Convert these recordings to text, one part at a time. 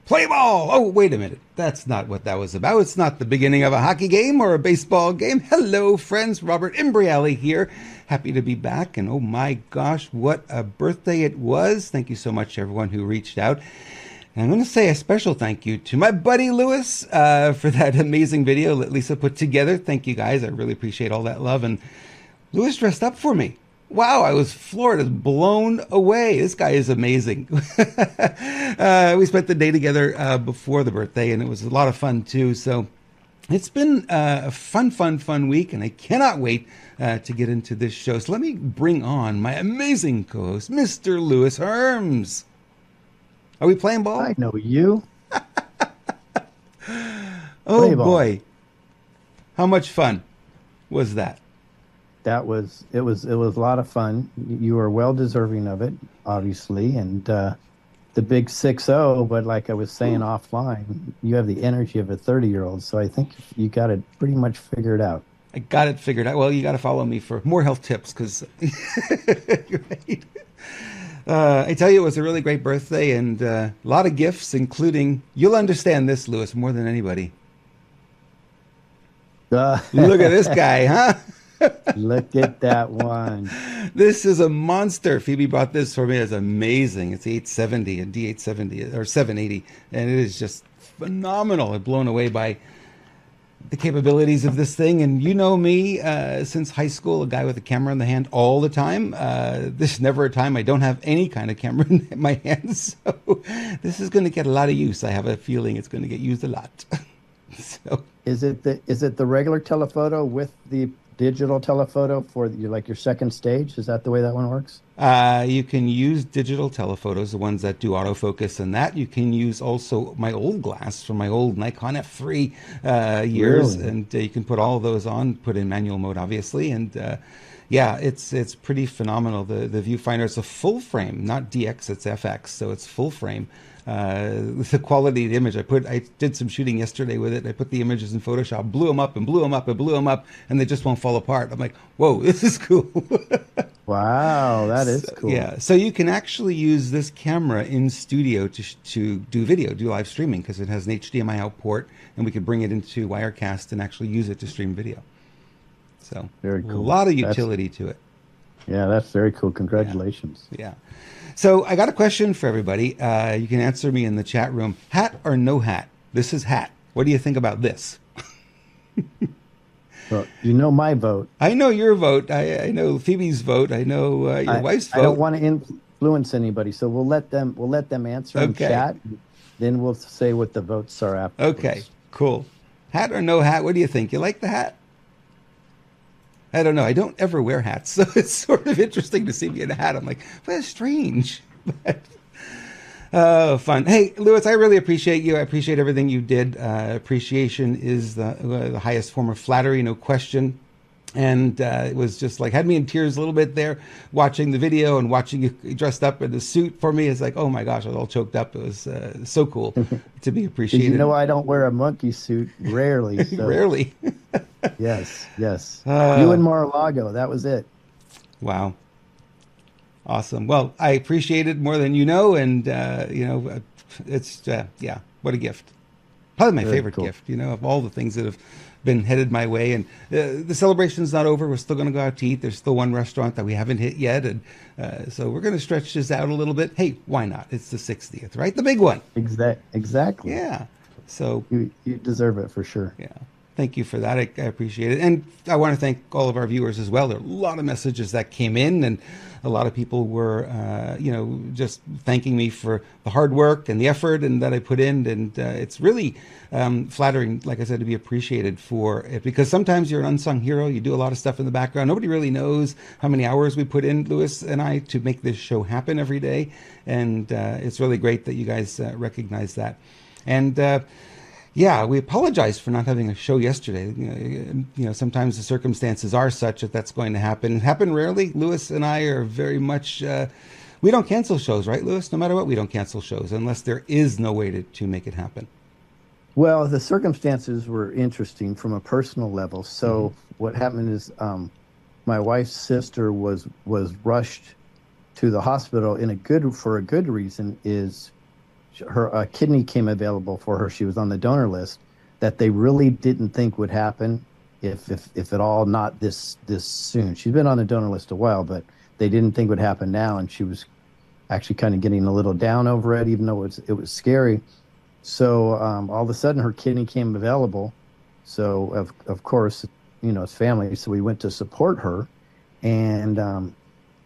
Play ball! Oh, wait a minute. That's not what that was about. It's not the beginning of a hockey game or a baseball game. Hello, friends. Robert Imbriali here. Happy to be back. And oh my gosh, what a birthday it was. Thank you so much to everyone who reached out. And I'm going to say a special thank you to my buddy Lewis for that amazing video that Lisa put together. Thank you guys. I really appreciate all that love. And Lewis dressed up for me. Wow, I was floored, I was blown away. This guy is amazing. We spent the day together before the birthday, and it was a lot of fun too. So it's been a fun week, and I cannot wait to get into this show. So let me bring on my amazing co-host, Mr. Lewis Herms. Are we playing ball? I know you. Oh Play ball. Boy, how much fun was that? It was a lot of fun. You are well deserving of it, obviously, and the big 6-0. But like I was saying offline, you have the energy of a 30-year-old. So I think you got it pretty much figured out. I got it figured out. Well, you got to follow me for more health tips because you're right. I tell you, it was a really great birthday and a lot of gifts, including, you'll understand this, Lewis, more than anybody. Look at this guy, huh? Look at that one. This is a monster. Phoebe brought this for me. It's amazing. It's 870 and D870 or 780, and it is just phenomenal. I'm blown away by the capabilities of this thing. And you know me since high school, a guy with a camera in the hand all the time. There's never a time I don't have any kind of camera in my hands. So this is going to get a lot of use. I have a feeling it's going to get used a lot. So Is it the regular telephoto with the digital telephoto for your second stage? Is that the way that one works? You can use digital telephotos, the ones that do autofocus and that. You can use also my old glass from my old Nikon F3 years. Really? And you can put all of those on, put in manual mode, obviously. And yeah, it's pretty phenomenal. The viewfinder is a full frame, not DX, it's FX, so it's full frame. The quality of the image, I did some shooting yesterday with it. I put the images in Photoshop, blew them up and blew them up and blew them up, and they just won't fall apart. I'm like, whoa, this is cool. Wow, that is cool. Yeah, so you can actually use this camera in studio to do video, do live streaming, because it has an HDMI out port, and we could bring it into Wirecast and actually use it to stream video. So Very cool. A lot of utility to it. Yeah, that's very cool. Congratulations. Yeah. So I got a question for everybody. You can answer me in the chat room. Hat or no hat? This is hat. What do you think about this? Well, you know my vote. I know your vote. I know Phoebe's vote. I know your wife's vote. I don't want to influence anybody, so we'll let them answer in chat. Then we'll say what the votes are afterwards. Okay, cool. Hat or no hat? What do you think? You like the hat? I don't know. I don't ever wear hats, so it's sort of interesting to see me in a hat. I'm like, well, that's strange. But, oh, fun. Hey, Lewis, I really appreciate you. I appreciate everything you did. Appreciation is the highest form of flattery, no question. And it was just like, had me in tears a little bit there, watching the video and watching you dressed up in the suit for me. It's like, oh my gosh, I was all choked up. It was so cool to be appreciated. You know, I don't wear a monkey suit, rarely. So. Rarely. Yes. You and Mar-a-Lago, that was it. Wow. Awesome. Well, I appreciate it more than you know. And, it's, yeah, what a gift. Probably my favorite gift, of all the things that have been headed my way. And the celebration's not over. We're still going to go out to eat. There's still one restaurant that we haven't hit yet. And so we're going to stretch this out a little bit. Hey, why not? It's the 60th, right? The big one. Exactly. Yeah. So you deserve it for sure. Yeah. Thank you for that. I appreciate it. And I want to thank all of our viewers as well. There are a lot of messages that came in, and a lot of people were, just thanking me for the hard work and the effort and that I put in. And it's really flattering, like I said, to be appreciated for it, because sometimes you're an unsung hero. You do a lot of stuff in the background. Nobody really knows how many hours we put in, Lewis and I, to make this show happen every day. And it's really great that you guys recognize that. And yeah, we apologize for not having a show yesterday. Sometimes the circumstances are such that that's going to happen. It happened rarely. Lewis and I are very much, we don't cancel shows, right, Lewis? No matter what, we don't cancel shows unless there is no way to make it happen. Well, the circumstances were interesting from a personal level. So what happened is my wife's sister was rushed to the hospital for a good reason. Is her kidney came available for her. She was on the donor list that they really didn't think would happen, if at all, not this soon. She's been on the donor list a while, but they didn't think would happen now, and she was actually kind of getting a little down over it, even though it was scary. So all of a sudden, her kidney came available. So of course, it's family. So we went to support her, and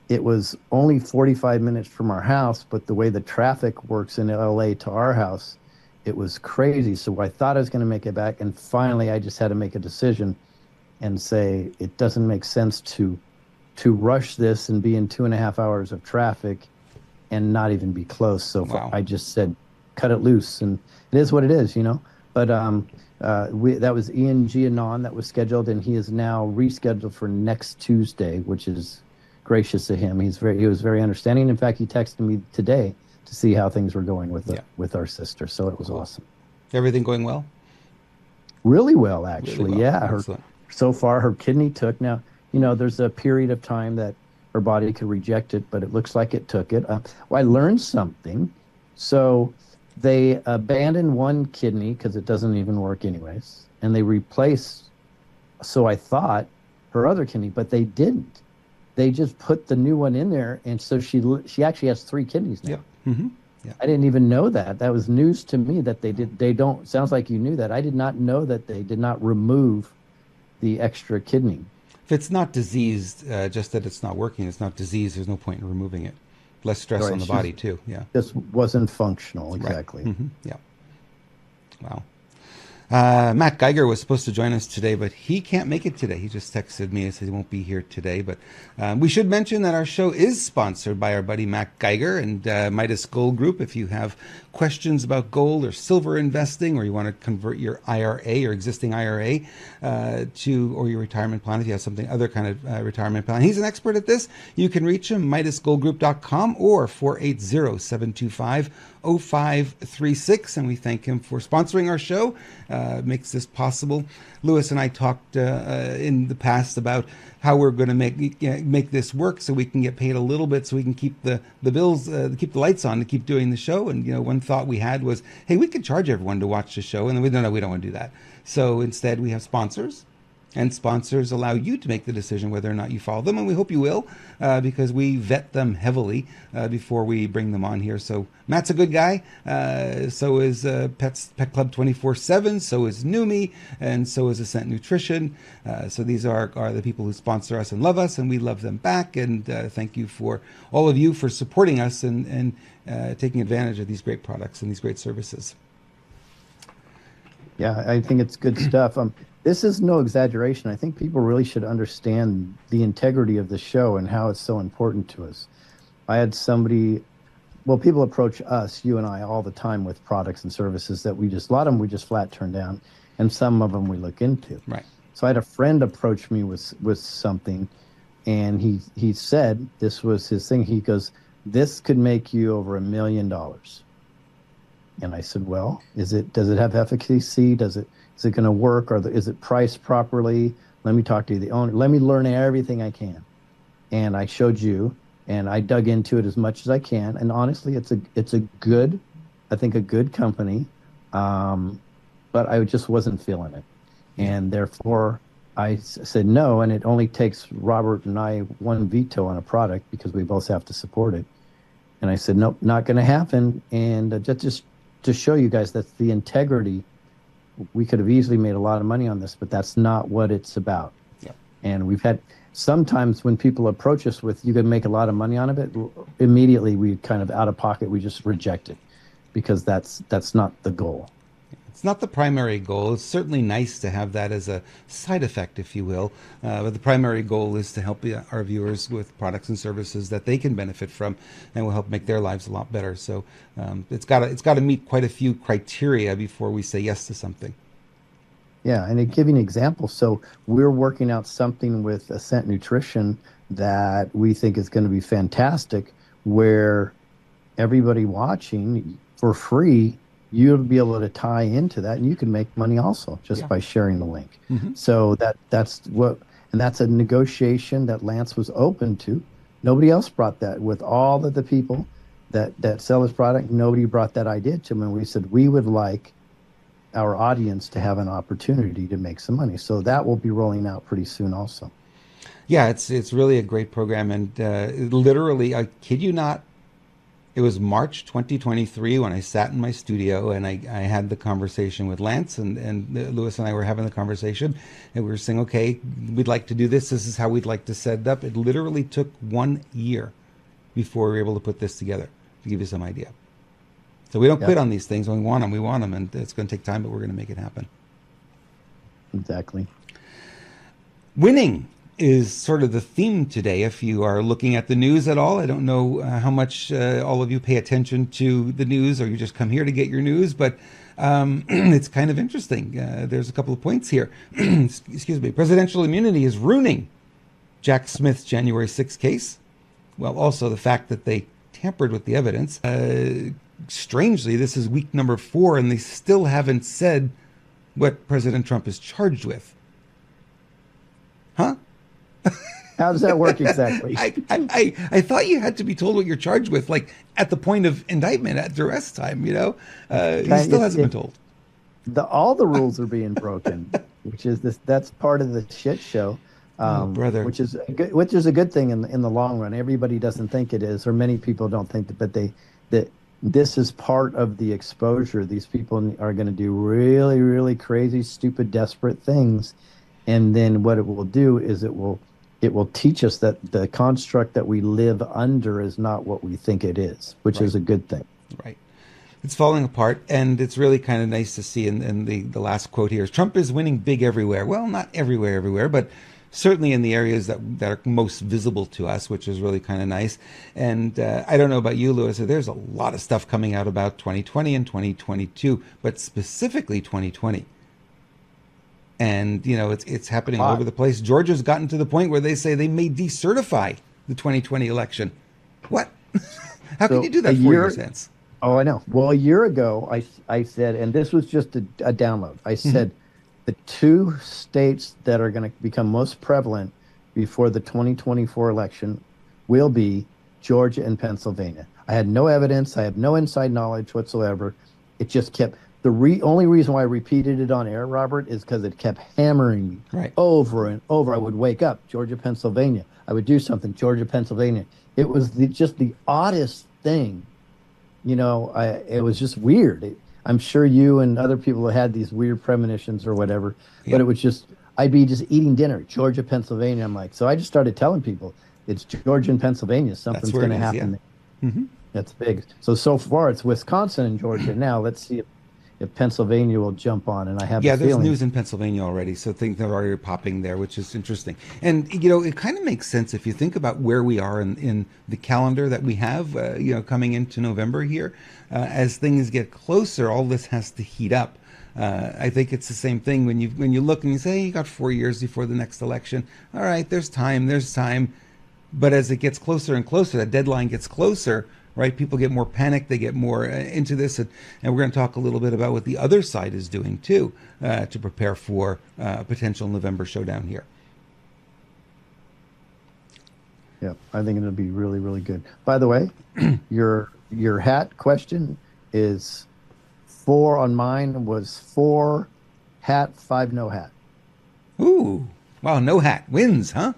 it was only 45 minutes from our house, but the way the traffic works in LA to our house, it was crazy. So I thought I was going to make it back, and finally, I just had to make a decision and say it doesn't make sense to rush this and be in 2.5 hours of traffic and not even be close. So Wow. I just said, cut it loose, and it is what it is. But that was Ian Gianon that was scheduled, and he is now rescheduled for next Tuesday, which is gracious of him. He was very understanding. In fact, he texted me today to see how things were going with our sister. So it was awesome. Everything going well? Really well, actually. Really well. Yeah. Excellent. So far, her kidney took. Now, there's a period of time that her body could reject it, but it looks like it took it. I learned something. So they abandoned one kidney because it doesn't even work anyways, and they replaced, so I thought, her other kidney, but they didn't. They just put the new one in there, and so she actually has 3 kidneys now. Yeah. Mm-hmm. Yeah. I didn't even know that. That was news to me that they don't. Sounds like you knew that. I did not know that they did not remove the extra kidney. If it's not diseased, just that it's not working, it's not diseased, there's no point in removing it. Less stress on the body, too. Yeah. Just wasn't functional, exactly. Right. Mm-hmm. Yeah. Wow. Matt Geiger was supposed to join us today, but he can't make it today. He just texted me and said he won't be here today. But we should mention that our show is sponsored by our buddy Matt Geiger and Midas Gold Group. If you have questions about gold or silver investing, or you want to convert your IRA, your existing IRA, or your retirement plan, if you have something other kind of retirement plan, he's an expert at this. You can reach him, MidasGoldGroup.com or 480-725-0536, and we thank him for sponsoring our show. Makes this possible. Lewis and I talked in the past about how we're going to make this work so we can get paid a little bit, so we can keep the bills, keep the lights on, to keep doing the show. And one thought we had was, hey, we could charge everyone to watch the show, and we don't want to do that. So instead, we have sponsors. And sponsors allow you to make the decision whether or not you follow them, and we hope you will, because we vet them heavily before we bring them on here. So Matt's a good guy. So is Pet Club 24/7. So is Neumi, and so is Ascent Nutrition. So these are the people who sponsor us and love us, and we love them back. And thank you for all of you for supporting us and taking advantage of these great products and these great services. Yeah, I think it's good stuff. This is no exaggeration. I think people really should understand the integrity of the show and how it's so important to us. I had people approach us, you and I, all the time with products and services that a lot of them we just flat turn down, and some of them we look into. Right. So I had a friend approach me with something, and he said, this was his thing. He goes, this could make you over $1 million. And I said, well, does it have efficacy? Is it going to work? Or is it priced properly? Let me talk to the owner. Let me learn everything I can. And I showed you, and I dug into it as much as I can. And honestly, it's a good company. But I just wasn't feeling it. And therefore I said no. And it only takes Robert and I one veto on a product because we both have to support it. And I said, nope, not going to happen. And just to show you guys that the integrity, we could have easily made a lot of money on this, but that's not what it's about. Yeah. And we've had sometimes when people approach us with, you can make a lot of money on it, immediately we kind of out of pocket, we just reject it because that's not the goal. It's not the primary goal. It's certainly nice to have that as a side effect, if you will. But the primary goal is to help our viewers with products and services that they can benefit from, and will help make their lives a lot better. So it's got to meet quite a few criteria before we say yes to something. Yeah, and to give you an example, so we're working out something with Ascent Nutrition that we think is going to be fantastic, where everybody watching for free, you'll be able to tie into that, and you can make money also just by sharing the link. Mm-hmm. So that's a negotiation that Lance was open to. Nobody else brought that with all of the people that sell his product. Nobody brought that idea to him, and we said we would like our audience to have an opportunity to make some money. So that will be rolling out pretty soon, also. Yeah, it's really a great program, and literally, I kid you not, it was March 2023 when I sat in my studio and I had the conversation with Lance, and Lewis and I were having the conversation, and we were saying, okay, we'd like to do this. This is how we'd like to set it up. It literally took 1 year before we were able to put this together, to give you some idea. So we don't Yep. quit on these things. When we want them, we want them, and it's going to take time, but we're going to make it happen. Exactly. Winning is sort of the theme today. If you are looking at the news at all, I don't know how much all of you pay attention to the news, or you just come here to get your news, but it's kind of interesting. There's a couple of points here. Excuse me. Presidential immunity is ruining Jack Smith's January 6th case. Well, also the fact that they tampered with the evidence. Strangely, this is week number 4, and they still haven't said what President Trump is charged with. Huh? How does that work exactly? I thought you had to be told what you're charged with, like at the point of indictment, at duress time, you know? He still hasn't been told. All the rules are being broken, which is that's part of the shit show. Brother. Which is a good thing in the long run. Everybody doesn't think it is, or many people don't think that, but that this is part of the exposure. These people are going to do really, really crazy, stupid, desperate things, and then what it will do is it will teach us that the construct that we live under is not what we think it is, which is a good thing. Right. It's falling apart, and it's really kind of nice to see. And the last quote here is, Trump is winning big everywhere. Well, not everywhere, but certainly in the areas that are most visible to us, which is really kind of nice. And I don't know about you, Lewis, there's a lot of stuff coming out about 2020 and 2022, but specifically 2020. And, you know, it's happening all over the place. Georgia's gotten to the point where they say they may decertify the 2020 election. What? How can you do that 4 years hence? Oh, I know. Well, a year ago, I said, and this was just a download, I said, the 2 states that are going to become most prevalent before the 2024 election will be Georgia and Pennsylvania. I had no evidence. I have no inside knowledge whatsoever. It just kept... The only reason why I repeated it on air, Robert, is because it kept hammering me over and over. I would wake up, Georgia, Pennsylvania. I would do something, Georgia, Pennsylvania. It was just the oddest thing. You know, it was just weird. I'm sure you and other people had these weird premonitions or whatever, but it was just, I'd be just eating dinner, Georgia, Pennsylvania. I'm like, so I just started telling people, it's Georgia and Pennsylvania. Something's going to happen. Yeah. That's big. So far it's Wisconsin and Georgia. Now let's see if Pennsylvania will jump on, and I have there's news in Pennsylvania already, so things are already popping there, which is interesting. And you know, it kind of makes sense if you think about where we are in the calendar that we have, you know, coming into November here. As things get closer, all this has to heat up. I think it's the same thing when you look and you say, hey, you got 4 years before the next election. All right, there's time. But as it gets closer and closer, that deadline gets closer, right? People get more panicked. They get more into this. And we're going to talk a little bit about what the other side is doing, too, to prepare for a potential November showdown here. Yeah, I think it'll be really, really good. By the way, your hat question is 4 on mine was 4 hat, 5 no hat. Ooh, wow, no hat wins, huh?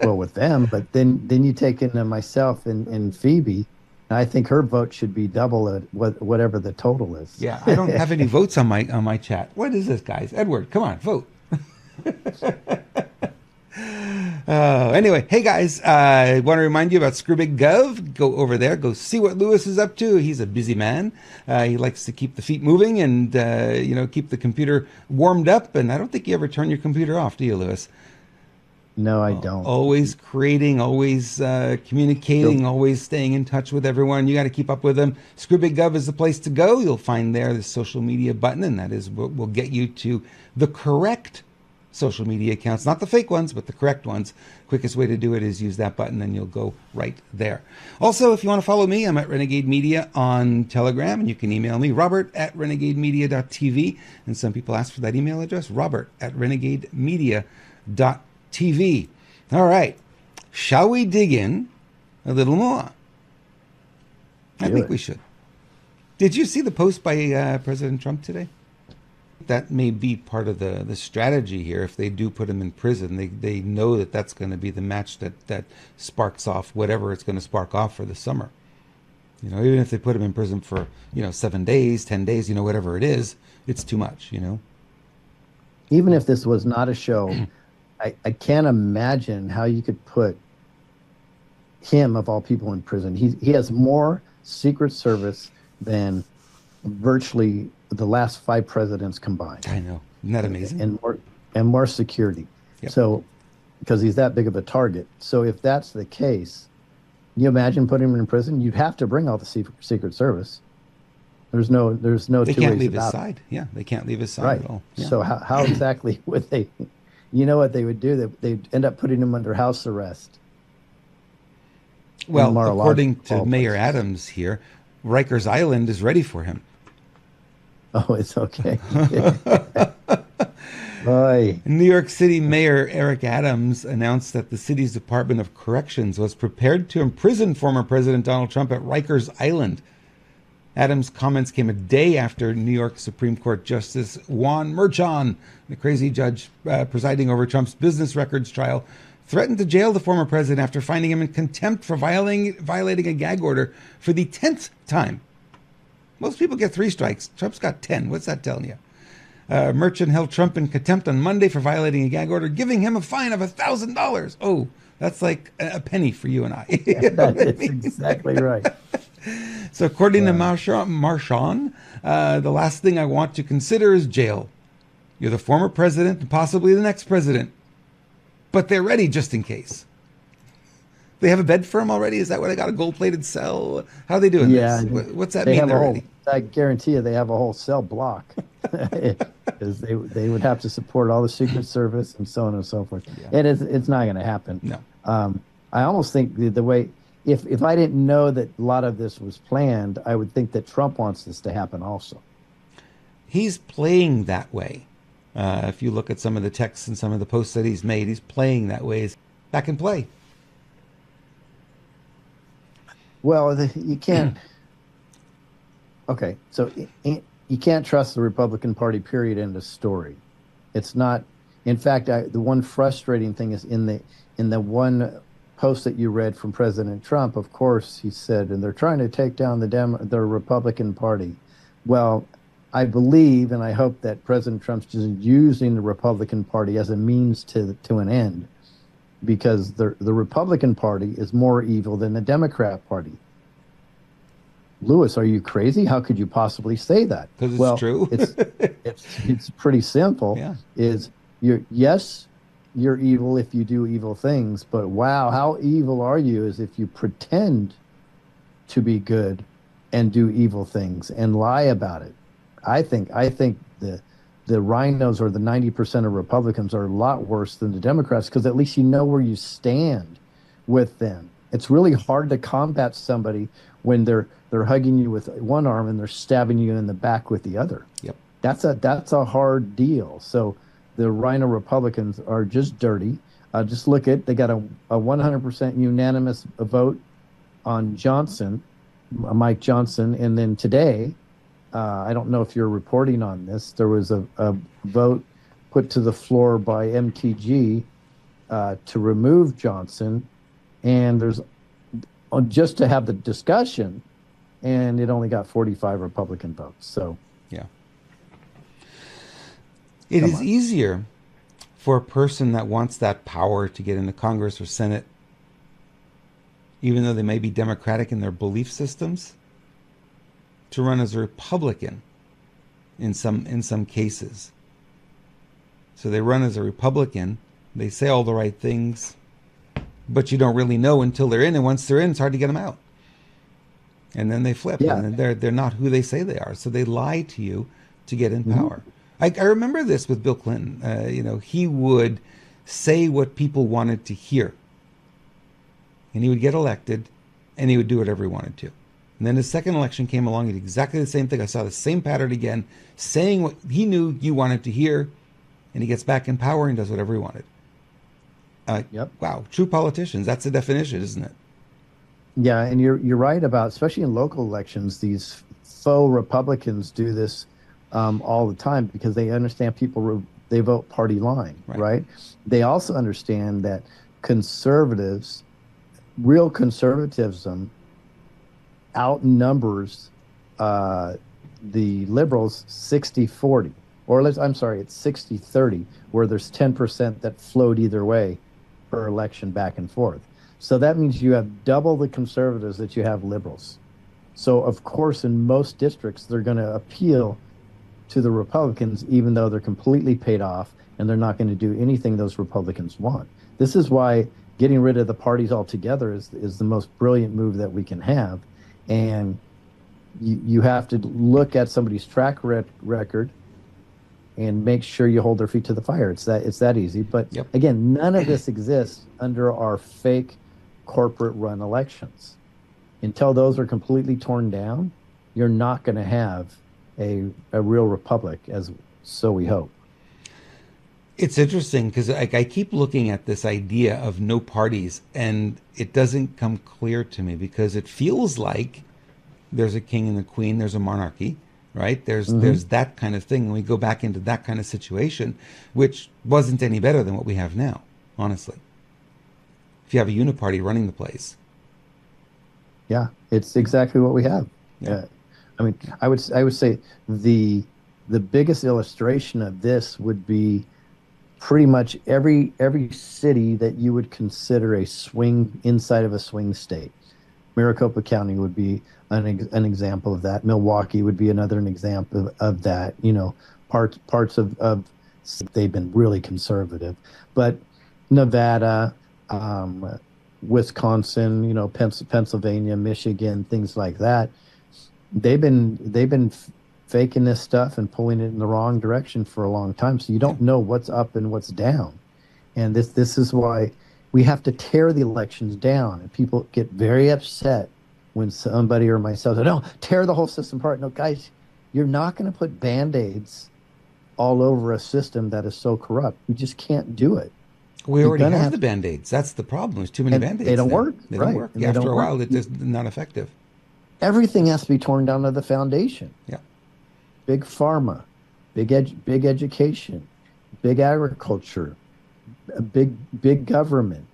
Well, with them, but then you take in myself and Phoebe, and I think her vote should be double at whatever the total is. Yeah, I don't have any votes on my chat. What is this, guys? Edward, come on, vote. Anyway, hey guys, I want to remind you about Big Gov. Go over there, go see what Lewis is up to. He's a busy man. He likes to keep the feet moving and you know, keep the computer warmed up. And I don't think you ever turn your computer off, do you, Lewis? No, I don't. Always creating, always communicating, always staying in touch with everyone. You got to keep up with them. Big Gov is the place to go. You'll find there the social media button, and that is what will get you to the correct social media accounts, not the fake ones, but the correct ones. Quickest way to do it is use that button, and you'll go right there. Also, if you want to follow me, I'm at Renegade Media on Telegram, and you can email me, robert@renegademedia.tv. And some people ask for that email address, robert@renegademedia.tv. All right. Shall we dig in a little more? I think we should. Did you see the post by President Trump today? That may be part of the strategy here. If they do put him in prison, they know that that's going to be the match that sparks off whatever it's going to spark off for the summer. You know, even if they put him in prison for, 7 days, 10 days, whatever it is, it's too much, Even if this was not a show, I can't imagine how you could put him, of all people, in prison. He has more Secret Service than virtually the last 5 presidents combined. I know. Isn't that amazing? And more security. Yep. So, because he's that big of a target. So if that's the case, you imagine putting him in prison? You'd have to bring all the Secret Service. There's no They two can't ways leave his about side. Yeah, they can't leave his side Right. at all. Yeah. So how exactly would they? You know what they would do? They'd end up putting him under house arrest. Well, Mar-a-Lago, according to all Mayor places. Adams here, Rikers Island is ready for him. Oh, it's okay. Boy. New York City Mayor Eric Adams announced that the city's Department of Corrections was prepared to imprison former President Donald Trump at Rikers Island. Adams' comments came a day after New York Supreme Court Justice Juan Merchan, the crazy judge presiding over Trump's business records trial, threatened to jail the former president after finding him in contempt for violating a gag order for the 10th time. Most people get 3 strikes. Trump's got 10. What's that telling you? Merchant held Trump in contempt on Monday for violating a gag order, giving him a fine of $1,000. Oh, that's like a penny for you and I. Yeah, that's exactly right. So according to Marchand, the last thing I want to consider is jail. You're the former president and possibly the next president. But they're ready just in case. They have a bed for him already? Is that what I got? A gold-plated cell? How are they doing this? What's that mean they're ready? I guarantee you they have a whole cell block. Because they would have to support all the Secret Service and so on and so forth. Yeah. And it's not going to happen. No. I almost think the way, if I didn't know that a lot of this was planned, I would think that Trump wants this to happen also. He's playing that way. If you look at some of the texts and some of the posts that he's made, he's playing that way. He's back in play. Well, you can't. Okay, so you can't trust the Republican Party, period, end of story. It's not. In fact, the one frustrating thing is in the one post that you read from President Trump, of course, he said, and they're trying to take down the Republican Party. Well, I believe and I hope that President Trump's just using the Republican Party as a means to an end, because the Republican Party is more evil than the Democrat Party. Lewis, are you crazy? How could you possibly say that? Because it's true. it's pretty simple. Yeah. You're evil if you do evil things, but wow, how evil are you is if you pretend to be good and do evil things and lie about it. I think the rhinos, or the 90% of Republicans, are a lot worse than the Democrats, because at least you know where you stand with them. It's really hard to combat somebody when they're hugging you with one arm and they're stabbing you in the back with the other. Yep. That's a hard deal. So the Rhino Republicans are just dirty. Just look at, they got a 100% unanimous vote on Johnson, Mike Johnson, and then today, I don't know if you're reporting on this, there was a vote put to the floor by MTG to remove Johnson, and there's just to have the discussion, and it only got 45 Republican votes. So yeah, it is easier for a person that wants that power to get into Congress or Senate, even though they may be Democratic in their belief systems, to run as a Republican in some cases. So they run as a Republican, they say all the right things, but you don't really know until they're in, and once they're in, it's hard to get them out. And then they flip, and then they're not who they say they are. So they lie to you to get in power. I remember this with Bill Clinton. He would say what people wanted to hear, and he would get elected, and he would do whatever he wanted to. And then his second election came along, he did exactly the same thing. I saw the same pattern again, saying what he knew you wanted to hear, and he gets back in power and does whatever he wanted. Wow, true politicians. That's the definition, isn't it? Yeah, and you're right about, especially in local elections, these faux Republicans do this all the time because they understand they vote party line, Right. right? They also understand that conservatives, real conservatism, outnumbers uh, the liberals 60-40, or I'm sorry, it's 60-30, where there's 10% that float either way per election back and forth. So that means you have double the conservatives that you have liberals. So, of course, in most districts, they're going to appeal to the Republicans, even though they're completely paid off and they're not going to do anything those Republicans want. This is why getting rid of the parties altogether is the most brilliant move that we can have. And you have to look at somebody's record and make sure you hold their feet to the fire. It's that easy. But Yep. again, none of this exists under our fake corporate run elections. Until those are completely torn down, you're not going to have a real republic, as so we hope. It's interesting because I keep looking at this idea of no parties, and it doesn't come clear to me because it feels like there's a king and a queen, there's a monarchy, right? There's Hmm. that kind of thing, and we go back into that kind of situation, which wasn't any better than what we have now, honestly. If you have a uniparty running the place, Yeah, it's exactly what we have. yeah, Uh, I mean, I would say the the biggest illustration of this would be pretty much every city that you would consider a swing inside of a swing state. Maricopa County would be an example of that. Milwaukee would be another an example of that. Parts of they've been really conservative, but Nevada, um, Wisconsin, Pennsylvania, Michigan, things like that. They've been faking this stuff and pulling it in the wrong direction for a long time. So you yeah. don't know what's up and what's down. And this is why we have to tear the elections down. And people get very upset when somebody or myself say, no, tear the whole system apart. No, guys, you're not going to put band-aids all over a system that is so corrupt. You just can't do it. We You're already going to have have the to, band-aids. That's the problem. There's too many and they band-aids don't now. work, They don't right? work. And Yeah, they after don't a work. while, it is not effective. Everything has to be torn down to the foundation. Yeah. Big pharma, big education, big agriculture, big government,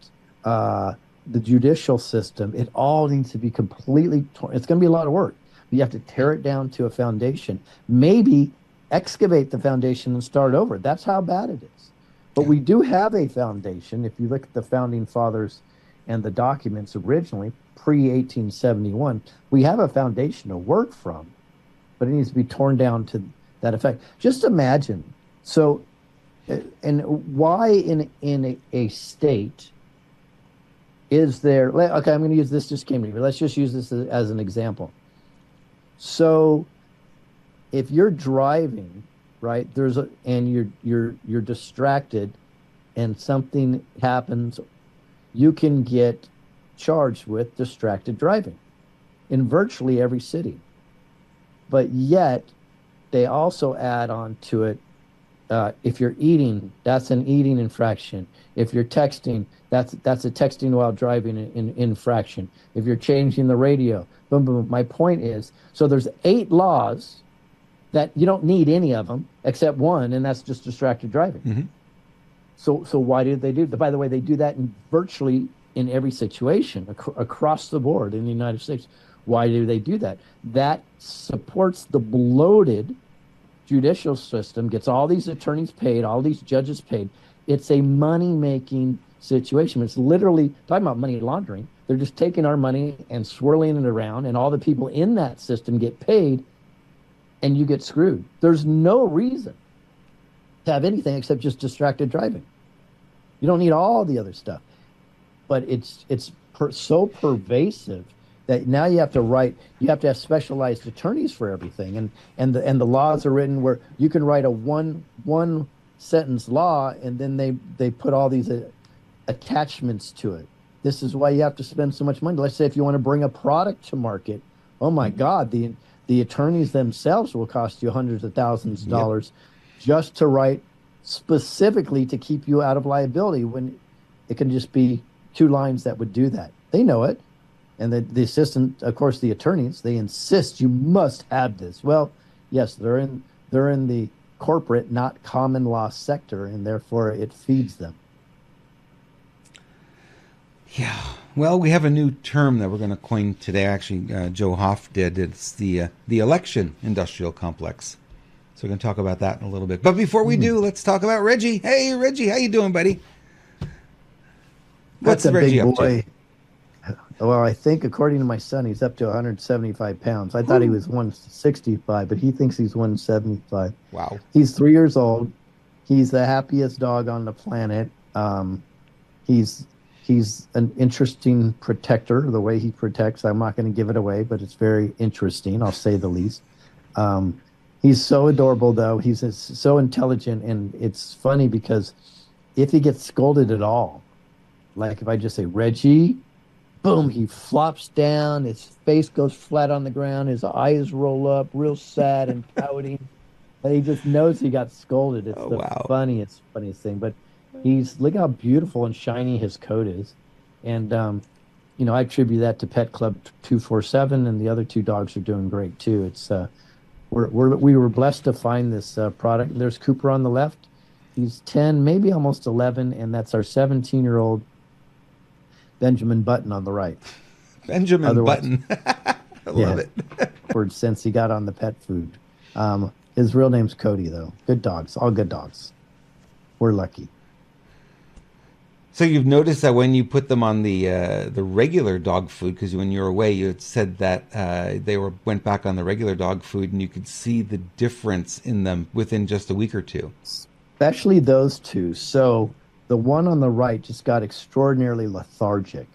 uh, the judicial system. It all needs to be completely torn. It's going to be a lot of work. But you have to tear it down to a foundation. Maybe excavate the foundation and start over. That's how bad it is. But Yeah. we do have a foundation. If you look at the founding fathers and the documents originally, pre 1871, we have a foundation to work from, but it needs to be torn down to that effect. Just imagine. So, and why in a state is there? Okay, I'm going to use this. Just came to me. Let's just use this as an example. So, if you're driving, right, and you're distracted, and something happens, you can get charged with distracted driving in virtually every city. But yet, they also add on to it, if you're eating, that's an eating infraction. If you're texting, that's a texting while driving infraction. If you're changing the radio, boom, boom. My point is, so there's 8 laws that you don't need any of them except one, and that's just distracted driving. Hmm. So why did they do that? By the way, they do that in virtually in every situation across the board in the United States. Why do they do that? That supports the bloated judicial system, gets all these attorneys paid, all these judges paid. It's a money making situation. It's literally talking about money laundering. They're just taking our money and swirling it around, and all the people in that system get paid, and you get screwed. There's no reason to have anything except just distracted driving. You don't need all the other stuff, but so pervasive that now you have to have specialized attorneys for everything, and the laws are written where you can write a one sentence law, and then they put all these attachments to it. This is why you have to spend so much money. Let's say if you want to bring a product to market, oh my God, the attorneys themselves will cost you hundreds of thousands of Yep. dollars just to write specifically to keep you out of liability, when it can just be 2 lines that would do that. They know it, And the assistant, of course, the attorneys, they insist you must have this. Well, yes, they're in the corporate, not common law sector, and therefore it feeds them. Yeah. Well, we have a new term that we're going to coin today. Actually, Joe Hoff did. It's the election industrial complex. So we're going to talk about that in a little bit. But before we do, let's talk about Reggie. Hey, Reggie, how you doing, buddy? What's That's a Reggie big up boy. to? Well, I think according to my son, he's up to 175 pounds. I thought he Whew. was 165, but he thinks he's 175. Wow. He's 3 years old. He's the happiest dog on the planet. He's he's an interesting protector. The way he protects, I'm not going to give it away, but it's very interesting. I'll say the least. He's so adorable, though. So intelligent, and it's funny because if he gets scolded at all, like if I just say Reggie, boom, he flops down. His face goes flat on the ground. His eyes roll up, real sad and pouting. And he just knows he got scolded. It's Oh, the wow. funniest thing. But look how beautiful and shiny his coat is. And, I attribute that to Pet Club 247, and the other two dogs are doing great too. We were blessed to find this product. There's Cooper on the left. He's 10, maybe almost 11, and that's our 17-year-old Benjamin Button on the right. Benjamin Otherwise, Button. I yeah, love it. since he got on the pet food. His real name's Cody, though. Good dogs, all good dogs. We're lucky. So you've noticed that when you put them on the regular dog food, because when you were away, you had said that went back on the regular dog food, and you could see the difference in them within just a week or two. Especially those two. So the one on the right just got extraordinarily lethargic.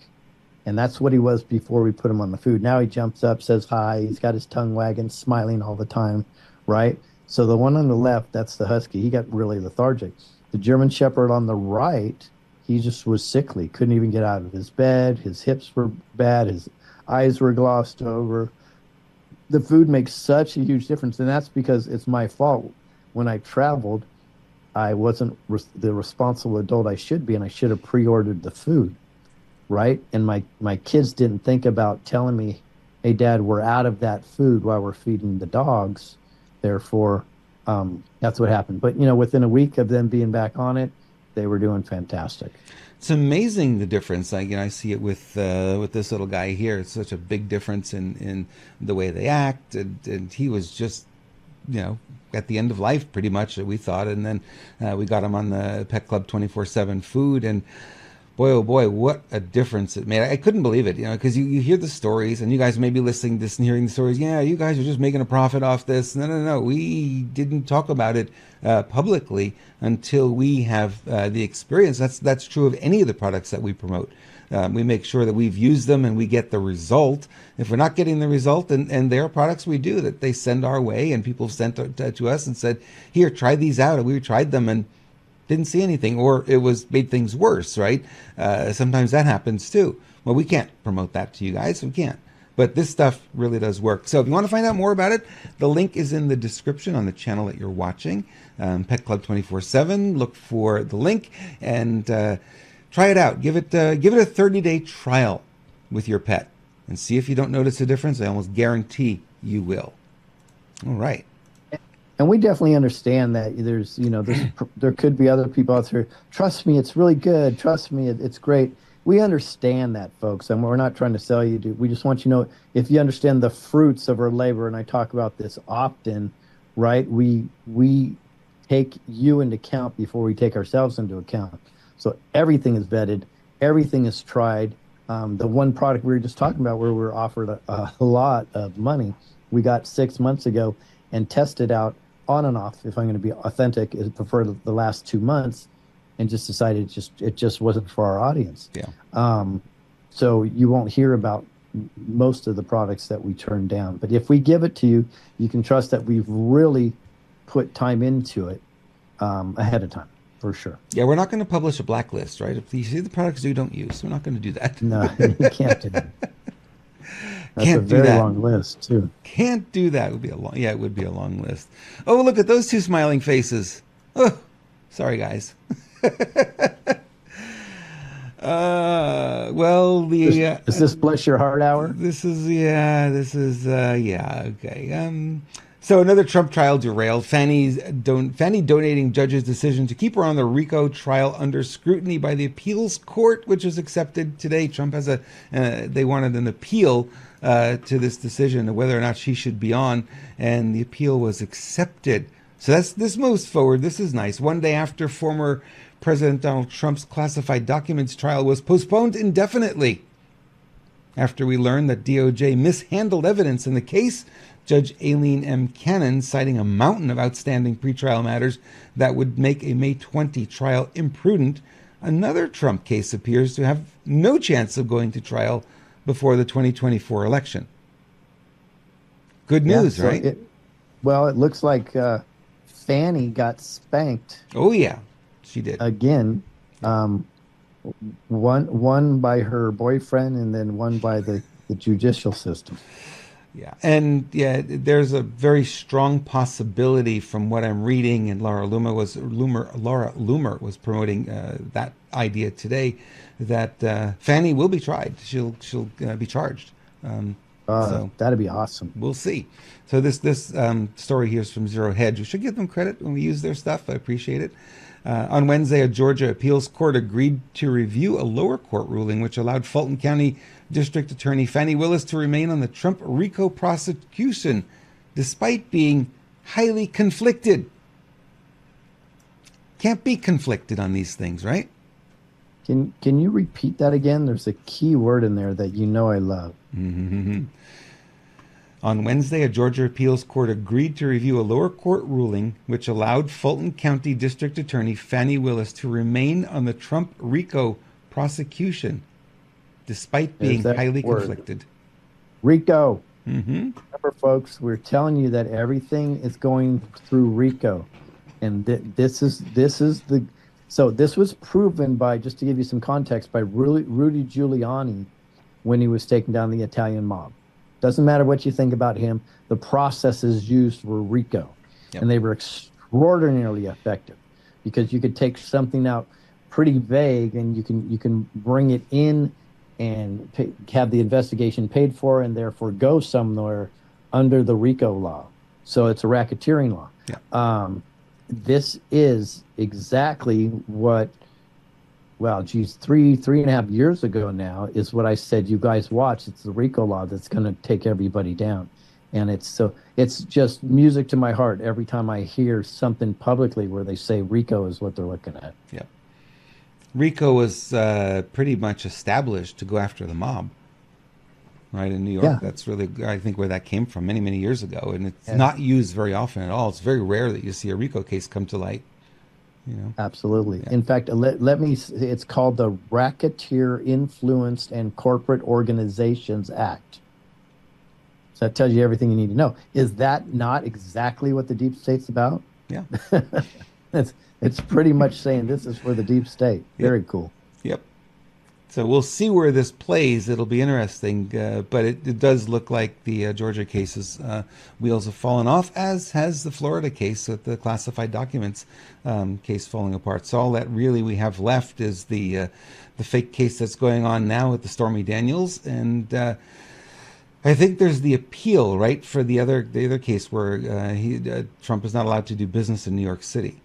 And that's what he was before we put him on the food. Now he jumps up, says hi. He's got his tongue wagging, smiling all the time, right? So the one on the left, that's the husky. He got really lethargic. The German Shepherd on the right, he just was sickly. Couldn't even get out of his bed. His hips were bad. His eyes were glossed over. The food makes such a huge difference. And that's because it's my fault. When I traveled, I wasn't the responsible adult I should be, and I should have pre-ordered the food, right? And my kids didn't think about telling me, hey, Dad, we're out of that food while we're feeding the dogs. Therefore, that's what happened. But, within a week of them being back on it, they were doing fantastic. It's amazing the difference. I see it with this little guy here. It's such a big difference in the way they act, and he was just at the end of life pretty much, we thought, and then we got him on the Pet Club 24/7 food, and boy, oh boy, what a difference it made. I couldn't believe it, because you hear the stories, and you guys may be listening to this and hearing the stories. Yeah, you guys are just making a profit off this. No. We didn't talk about it publicly until we have the experience. That's true of any of the products that we promote. We make sure that we've used them and we get the result. If we're not getting the result, and there are products we do that they send our way, and people sent to us and said, here, try these out. And we tried them and didn't see anything, or it made things worse, right? Sometimes that happens too. Well, we can't promote that to you guys. We can't. But this stuff really does work. So if you want to find out more about it, the link is in the description on the channel that you're watching, Pet Club 24/7. Look for the link and try it out. Give it a 30-day trial with your pet and see if you don't notice a difference. I almost guarantee you will. All right. And we definitely understand that there could be other people out there. Trust me, it's really good. Trust me, it's great. We understand that, folks, and we're not trying to sell you. We just want you to know, if you understand the fruits of our labor, and I talk about this often, right? We take you into account before we take ourselves into account. So everything is vetted, everything is tried. The one product we were just talking about, where we were offered a lot of money, we got 6 months ago and tested out on and off, if I'm going to be authentic, for the last 2 months, and just decided it just wasn't for our audience. Yeah. So you won't hear about most of the products that we turn down. But if we give it to you, you can trust that we've really put time into it ahead of time, for sure. Yeah, we're not going to publish a blacklist, right? If you see the products you don't use, we're not going to do that. No, you can't do that. That's Can't a very do that. long list, too. Can't do that. It would be it would be a long list. Oh, look at those two smiling faces. Oh, sorry, guys. Well, Is this bless your heart hour? okay. So another Trump trial derailed. Fannie donating judge's decision to keep her on the RICO trial under scrutiny by the appeals court, which was accepted today. Trump has they wanted an appeal to this decision of whether or not she should be on, and the appeal was accepted. So this moves forward. This is nice. One day after former President Donald Trump's classified documents trial was postponed indefinitely. After we learned that DOJ mishandled evidence in the case, Judge Aileen M. Cannon, citing a mountain of outstanding pretrial matters that would make a May 20 trial imprudent, another Trump case appears to have no chance of going to trial before the 2024 election. Good news, right? It looks like Fannie got spanked. Oh, yeah, she did. Again, one by her boyfriend and then one by the judicial system. Yeah, and there's a very strong possibility from what I'm reading, and Laura Loomer was promoting that idea today, that Fannie will be tried. She'll be charged. So that'd be awesome. We'll see. So this story here is from Zero Hedge. We should give them credit when we use their stuff. I appreciate it. On Wednesday, a Georgia appeals court agreed to review a lower court ruling which allowed Fulton County District Attorney Fani Willis to remain on the Trump RICO prosecution, despite being highly conflicted. Can't be conflicted on these things, right? Can you repeat that again? There's a key word in there that I love. Mm-hmm. On Wednesday, a Georgia appeals court agreed to review a lower court ruling which allowed Fulton County District Attorney Fani Willis to remain on the Trump RICO prosecution, despite being highly conflicted. RICO. Mm-hmm. Remember, folks, we're telling you that everything is going through RICO, and this was proven by, just to give you some context, by Rudy Giuliani when he was taking down the Italian mob. Doesn't matter what you think about him, the processes used were RICO. Yep. And they were extraordinarily effective, because you could take something out pretty vague and you can bring it in and have the investigation paid for, and therefore go somewhere under the RICO law. So it's a racketeering law. Yeah. This is exactly what, three and a half years ago now is what I said, you guys watch. It's the RICO law that's going to take everybody down. And it's just music to my heart every time I hear something publicly where they say RICO is what they're looking at. Yeah. RICO was pretty much established to go after the mob, right, in New York. Yeah. That's really, I think, where that came from many, many years ago. And it's not used very often at all. It's very rare that you see a RICO case come to light. Absolutely. Yeah. In fact, it's called the Racketeer Influenced and Corporate Organizations Act. So that tells you everything you need to know. Is that not exactly what the deep state's about? Yeah. It's pretty much saying this is for the deep state. Very cool. Yep. So we'll see where this plays. It'll be interesting, but it does look like the Georgia case's wheels have fallen off, as has the Florida case with the classified documents case falling apart. So all that really we have left is the fake case that's going on now with the Stormy Daniels, and I think there's the appeal, right, for the other case where Trump is not allowed to do business in New York City.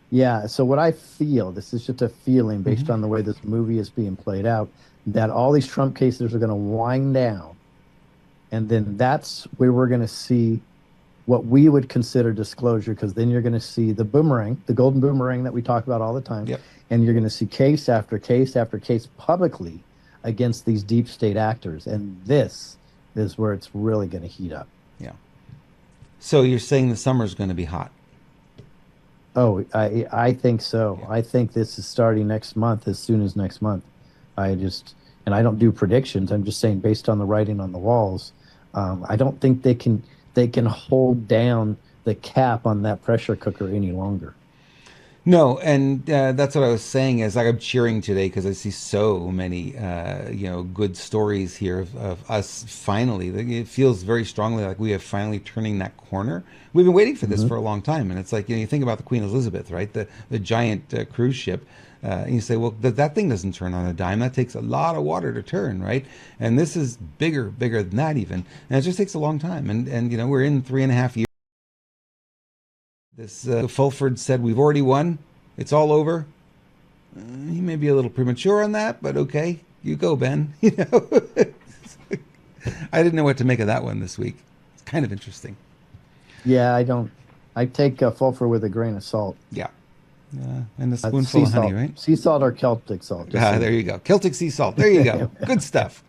Yeah, so what I feel, this is just a feeling based on the way this movie is being played out, that all these Trump cases are going to wind down, and then that's where we're going to see what we would consider disclosure, because then you're going to see the boomerang, the golden boomerang that we talk about all the time, and you're going to see case after case after case publicly against these deep state actors, and this is where it's really going to heat up. Yeah. So you're saying the summer's going to be hot? Oh, I think so. Yeah. I think this is starting next month, as soon as next month. And I don't do predictions. I'm just saying, based on the writing on the walls, I don't think they can hold down the cap on that pressure cooker any longer. No, and that's what I was saying is like I'm cheering today because I see so many good stories here of us finally. Like, it feels very strongly like we have finally turning that corner. We've been waiting for this Hmm. for a long time, and it's like you think about the Queen Elizabeth, right? The giant cruise ship. And you say, well, that thing doesn't turn on a dime. That takes a lot of water to turn, right? And this is bigger than that even, and it just takes a long time. And we're in 3.5 years. This Fulford said we've already won. It's all over. He may be a little premature on that, but okay, you go, Ben. I didn't know what to make of that one this week. It's kind of interesting. Yeah, I don't. I take sulfur with a grain of salt. Yeah, and a Sea spoonful of honey, salt, right? sea salt or Celtic salt. Just There saying. you go. Celtic sea salt. There you go. Good stuff.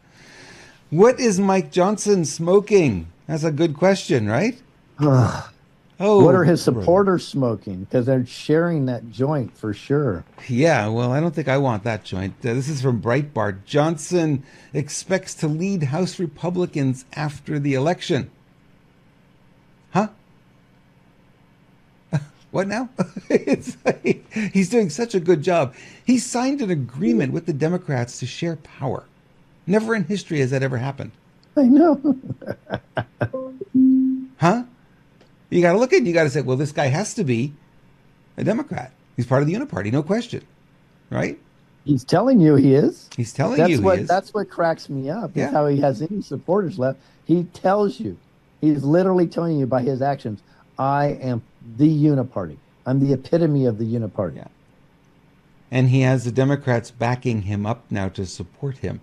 What is Mike Johnson smoking? That's a good question, right? What Oh, are his brother. supporters smoking? Because they're sharing that joint for sure. Yeah, well, I don't think I want that joint. This is from Breitbart. Johnson expects to lead House Republicans after the election. Huh? What now? It's like, he's doing such a good job. He signed an agreement with the Democrats to share power. Never in history has that ever happened. I know. Huh? You got to look at it. You got to say, well, this guy has to be a Democrat. He's part of the Uniparty, no question, right? He's telling you he is. He's telling you he is. That's what cracks me up is Yeah. how he has any supporters left. He tells you. He's literally telling you by his actions, I am the uniparty. I'm the epitome of the uniparty. Yeah. And he has the Democrats backing him up now to support him.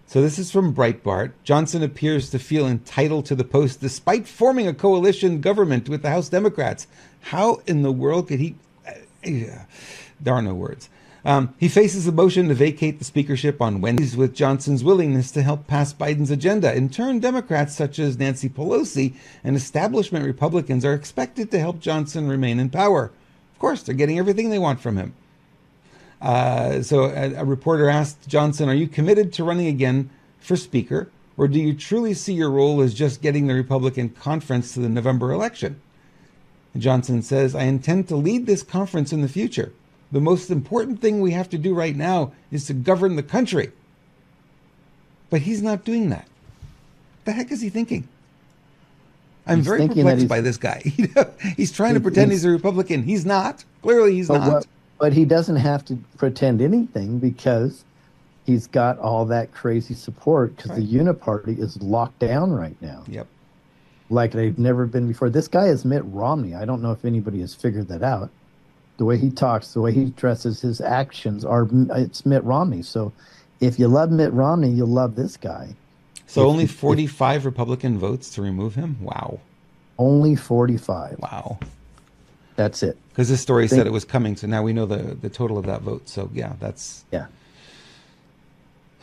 So this is from Breitbart. Johnson appears to feel entitled to the post despite forming a coalition government with the House Democrats. How in the world could he? There are no words. He faces a motion to vacate the speakership on Wednesdays with Johnson's willingness to help pass Biden's agenda. In turn, Democrats such as Nancy Pelosi and establishment Republicans are expected to help Johnson remain in power. Of course, they're getting everything they want from him. So a reporter asked Johnson, are you committed to running again for Speaker, or do you truly see your role as just getting the Republican conference to the November election? And Johnson says, I intend to lead this conference in the future. The most important thing we have to do right now is to govern the country. But he's not doing that. What the heck is he thinking? I'm He's very thinking that perplexed by this guy. He's trying to pretend he's he's a Republican. He's not. Clearly, he's but not. what but he doesn't have to pretend anything because he's got all that crazy support because the Right. uniparty is locked down right now. Yep. Like they've never been before. This guy is Mitt Romney. I don't know if anybody has figured that out. The way he talks, the way he dresses, his actions are it's Mitt Romney. So if you love Mitt Romney, you'll love this guy. So If only you if 45 Republican votes to remove him? Wow. only 45. Wow. That's it. Because this story said Think it was coming, so now we know the total of that vote. So yeah, that's yeah.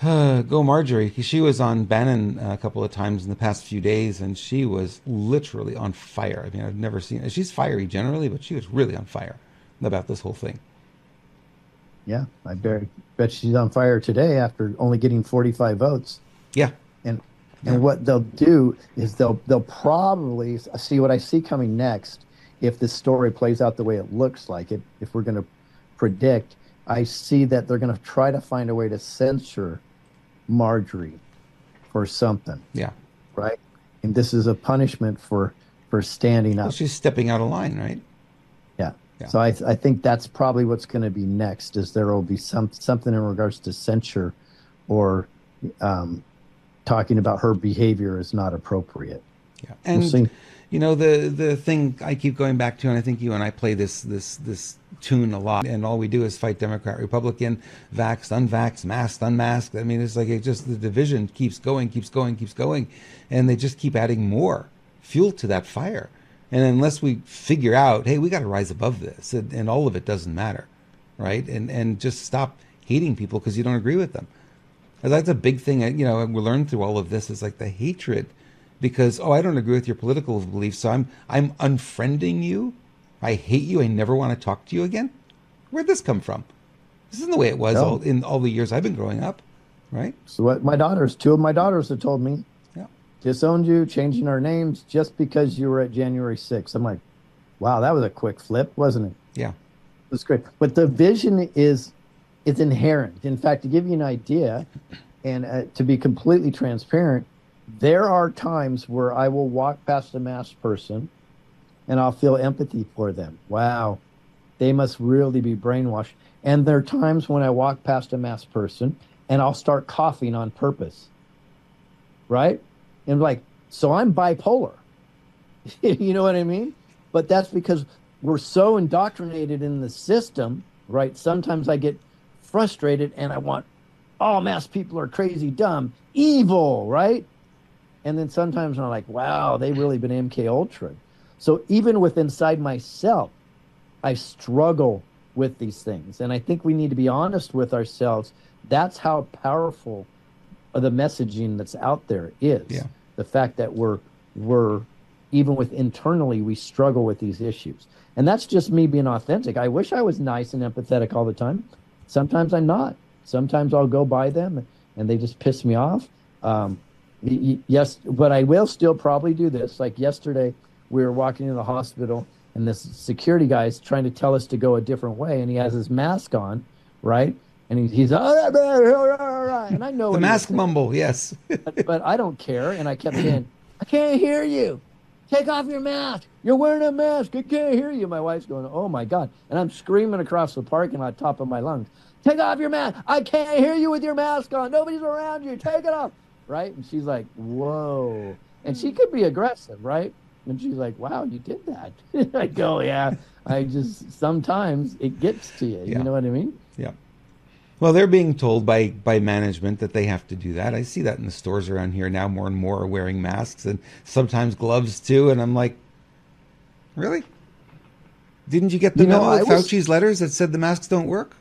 go Marjorie. She was on Bannon a couple of times in the past few days, and she was literally on fire. I mean, I've never seen. She's fiery generally, but she was really on fire about this whole thing. Yeah. Bet she's on fire today after only getting 45 votes. Yeah, And yeah. what they'll do is they'll probably see what I see coming next if this story plays out the way it looks like it. If we're going to predict, I see that they're going to try to find a way to censure Marjorie for something, Yeah. right? And this is a punishment for standing Well, up. she's stepping out of line, right? Yeah. Yeah. So I think that's probably what's going to be next. Is there will be something in regards to censure, or um, talking about her behavior is not appropriate. Yeah. We'll And see. the thing I keep going back to, and I think you and I play this tune a lot, and all we do is fight Democrat, Republican, vaxxed, unvaxxed, masked, unmasked. I mean, it's like it just the division keeps going, keeps going, keeps going, and they just keep adding more fuel to that fire. And unless we figure out, hey, we got to rise above this, and all of it doesn't matter, right? And just stop hating people because you don't agree with them. And that's a big thing. We learned through all of this is like the hatred, because I don't agree with your political beliefs, so I'm unfriending you. I hate you. I never want to talk to you again. Where'd this come from? This isn't the way it was No. in all the years I've been growing up, right? So what two of my daughters have told me, Yeah, disowned you, changing our names just because you were at January 6th. I'm like, wow, that was a quick flip, wasn't it? yeah. It's great. But the vision is it's inherent. In fact, to give you an idea, and to be completely transparent, there are times where I will walk past a masked person and I'll feel empathy for them. Wow, they must really be brainwashed. And there are times when I walk past a masked person and I'll start coughing on purpose, right? And like, so I'm bipolar. You know what I mean? But that's because we're so indoctrinated in the system, right? Sometimes I get frustrated and I want all masked people are crazy, dumb, evil, right? And then sometimes I'm like, wow, they really been MK Ultra. So even with inside myself, I struggle with these things. And I think we need to be honest with ourselves. That's how powerful the messaging that's out there is. Yeah. The fact that we're even with internally we struggle with these issues. And that's just me being authentic. I wish I was nice and empathetic all the time. Sometimes I'm not. Sometimes I'll go by them and they just piss me off. Yes, but I will still probably do this. Like yesterday, we were walking in the hospital and this security guy is trying to tell us to go a different way, and he has his mask on, right? And he's and I know The what mask mumble, yes. but I don't care. And I kept saying, I can't hear you. Take off your mask. You're wearing a mask. I can't hear you. My wife's going, oh my God. And I'm screaming across the parking lot, top of my lungs. Take off your mask. I can't hear you with your mask on. Nobody's around you. Take it off. Right? And she's like, whoa. And she could be aggressive, right? And she's like, wow, you did that. I go, yeah. I just, sometimes it gets to you. Yeah. You know what I mean? Yeah. Well, they're being told by management that they have to do that. I see that in the stores around here now. More and more are wearing masks and sometimes gloves too. And I'm like, really? Didn't you get the memo with Fauci's letters that said the masks don't work?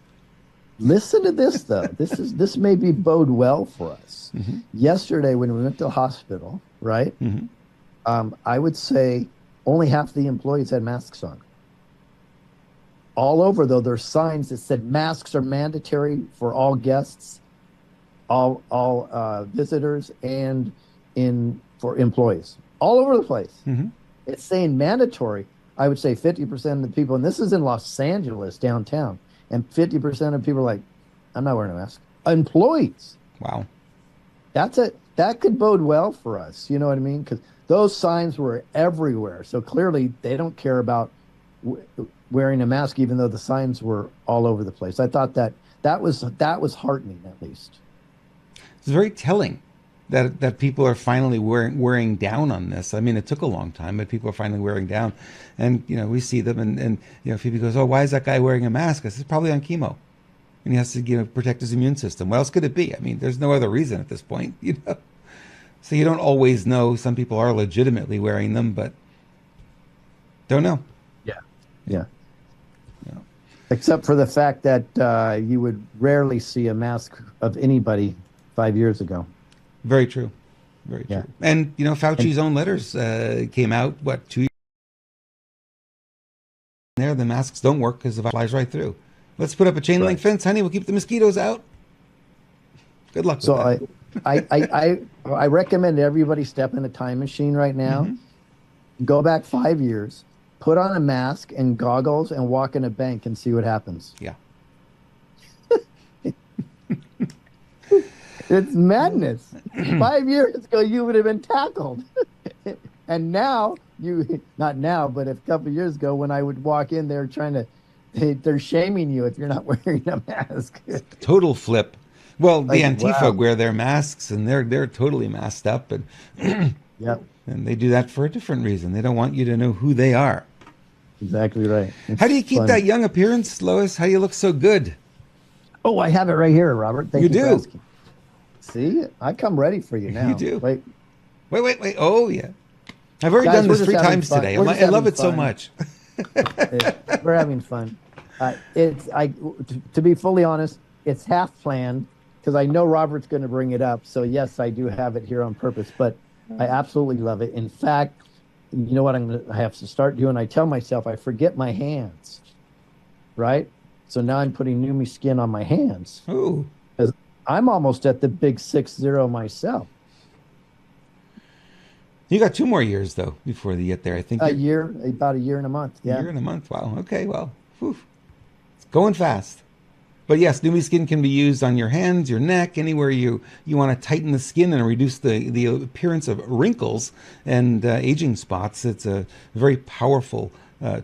Listen to this though. This may be bode well for us. Mm-hmm. Yesterday, when we went to the hospital, right? Mm-hmm. I would say only half the employees had masks on. All over, though, there's signs that said masks are mandatory for all guests, all visitors, and for employees. All over the place. Mm-hmm. It's saying mandatory. I would say 50% of the people, and this is in Los Angeles, downtown, and 50% of people are like, I'm not wearing a mask. Employees. Wow. That's it. That could bode well for us. You know what I mean? Because those signs were everywhere. So clearly they don't care about wearing a mask, even though the signs were all over the place. I thought that was heartening, at least. It's very telling that people are finally wearing down on this. I mean, it took a long time, but people are finally wearing down. And, we see them and Phoebe goes, oh, why is that guy wearing a mask? I said, probably on chemo. And he has to, protect his immune system. What else could it be? I mean, there's no other reason at this point, So you don't always know. Some people are legitimately wearing them, but don't know. Yeah. Except for the fact that you would rarely see a mask of anybody 5 years ago. Very true. Very true. And, Fauci's own letters came out, 2 years there? The masks don't work because it flies right through. Let's put up a chain link fence, honey. We'll keep the mosquitoes out. Good luck with that. I recommend everybody step in a time machine right now. Mm-hmm. Go back 5 years. Put on a mask and goggles and walk in a bank and see what happens. Yeah. It's madness. 5 years ago, you would have been tackled. And now, not now, but a couple of years ago, when I would walk in, they're shaming you if you're not wearing a mask. Total flip. Well, the Antifa wear their masks and they're totally masked up. And yep. And they do that for a different reason. They don't want you to know who they are. Exactly right. How do you keep that young appearance, Lois? How do you look so good? Oh, I have it right here, Robert. Thank you do. For asking. See, I come ready for you now. You do. Wait. Oh, yeah. I've already done this 3 times today. I love it so much. We're having fun. To be fully honest, it's half planned because I know Robert's going to bring it up. So yes, I do have it here on purpose, but I absolutely love it. In fact, you know what I have to start doing? I tell myself I forget my hands, right? So now I'm putting Neumi skin on my hands. Ooh. Because I'm almost at the big 6-0 myself. You got 2 more years, though, before you get there. I think about a year and a month. Yeah. A year and a month. Wow. Okay, well. Whew. It's going fast. But yes, Neumi skin can be used on your hands, your neck, anywhere you want to tighten the skin and reduce the appearance of wrinkles and aging spots. It's a very powerful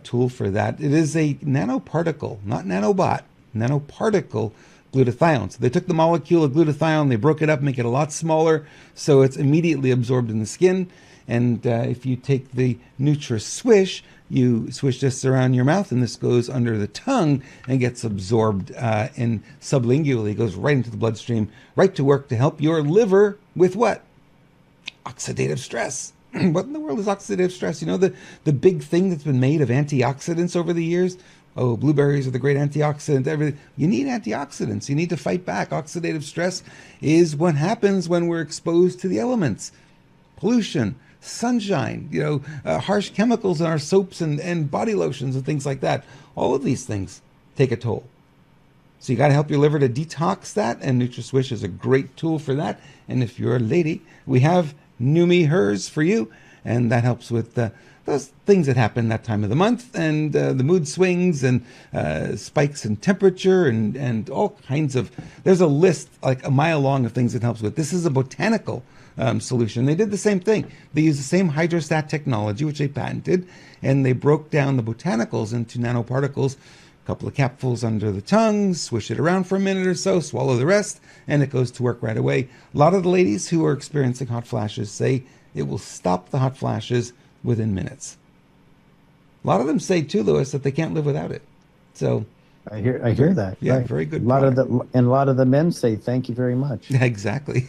tool for that. It is a nanoparticle, not nanobot, nanoparticle glutathione. So they took the molecule of glutathione, they broke it up, make it a lot smaller, so it's immediately absorbed in the skin. And if you take the Nutri-Swish, you swish this around your mouth, and this goes under the tongue and gets absorbed and sublingually goes right into the bloodstream, right to work to help your liver with what? Oxidative stress. What in the world is oxidative stress? You know, the big thing that's been made of antioxidants over the years? Oh, blueberries are the great antioxidant, everything. You need antioxidants. You need to fight back. Oxidative stress is what happens when we're exposed to the elements. Pollution, sunshine, harsh chemicals in our soaps and body lotions and things like that. All of these things take a toll. So you got to help your liver to detox that, and Nutri-Swish is a great tool for that. And if you're a lady, we have Neumi Hers for you, and that helps with those things that happen that time of the month, and the mood swings and spikes in temperature and all kinds of. There's a list like a mile long of things it helps with. This is a botanical solution. They did the same thing. They used the same hydrostat technology, which they patented, and they broke down the botanicals into nanoparticles. A couple of capfuls under the tongue, swish it around for a minute or so, swallow the rest, and it goes to work right away. A lot of the ladies who are experiencing hot flashes say it will stop the hot flashes within minutes. A lot of them say too, Lewis, that they can't live without it. So I hear that. Yeah, right. very good. A lot of the men say thank you very much. Exactly.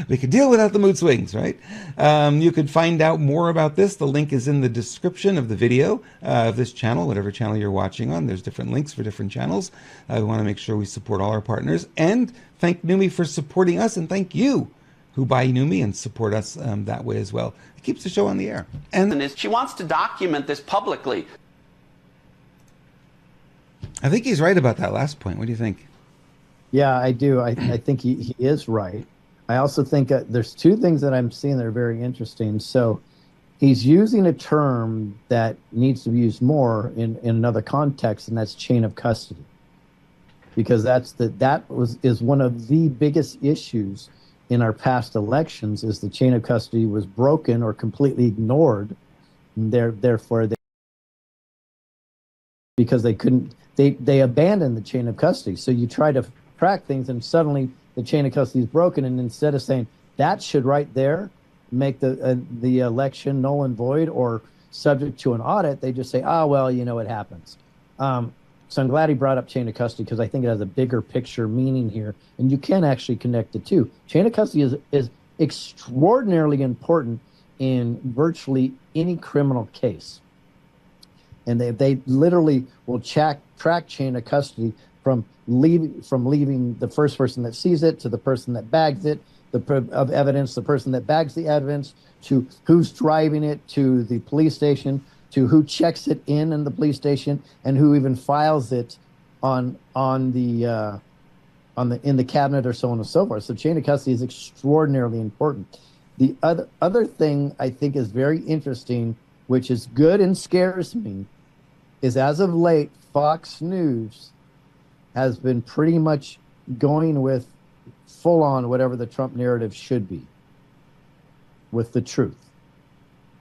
We could deal without the mood swings, right? You could find out more about this. The link is in the description of the video of this channel, whatever channel you're watching on. There's different links for different channels. We want to make sure we support all our partners, and thank Neumi for supporting us, and thank you who buy Neumi and support us that way as well. It keeps the show on the air. And she wants to document this publicly. I think he's right about that last point. What do you think? Yeah, I do. I think he is right. I also think there's two things that I'm seeing that are very interesting. So he's using a term that needs to be used more in another context, and that's chain of custody. Because is one of the biggest issues in our past elections, is the chain of custody was broken or completely ignored. And therefore, because they couldn't, they abandoned the chain of custody. So you try to track things, and suddenly the chain of custody is broken. And instead of saying that should right there make the election null and void or subject to an audit, they just say, well, it happens. So I'm glad he brought up chain of custody, because I think it has a bigger picture meaning here, and you can actually connect the two. Chain of custody is extraordinarily important in virtually any criminal case. And they literally will track chain of custody from leaving the first person that sees it to the person that bags it, of evidence, the person that bags the evidence, to who's driving it to the police station, to who checks it in the police station, and who even files it in the cabinet, or so on and so forth. So chain of custody is extraordinarily important. The other thing I think is very interesting, which is good and scares me, is as of late, Fox News has been pretty much going with full on whatever the Trump narrative should be, with the truth.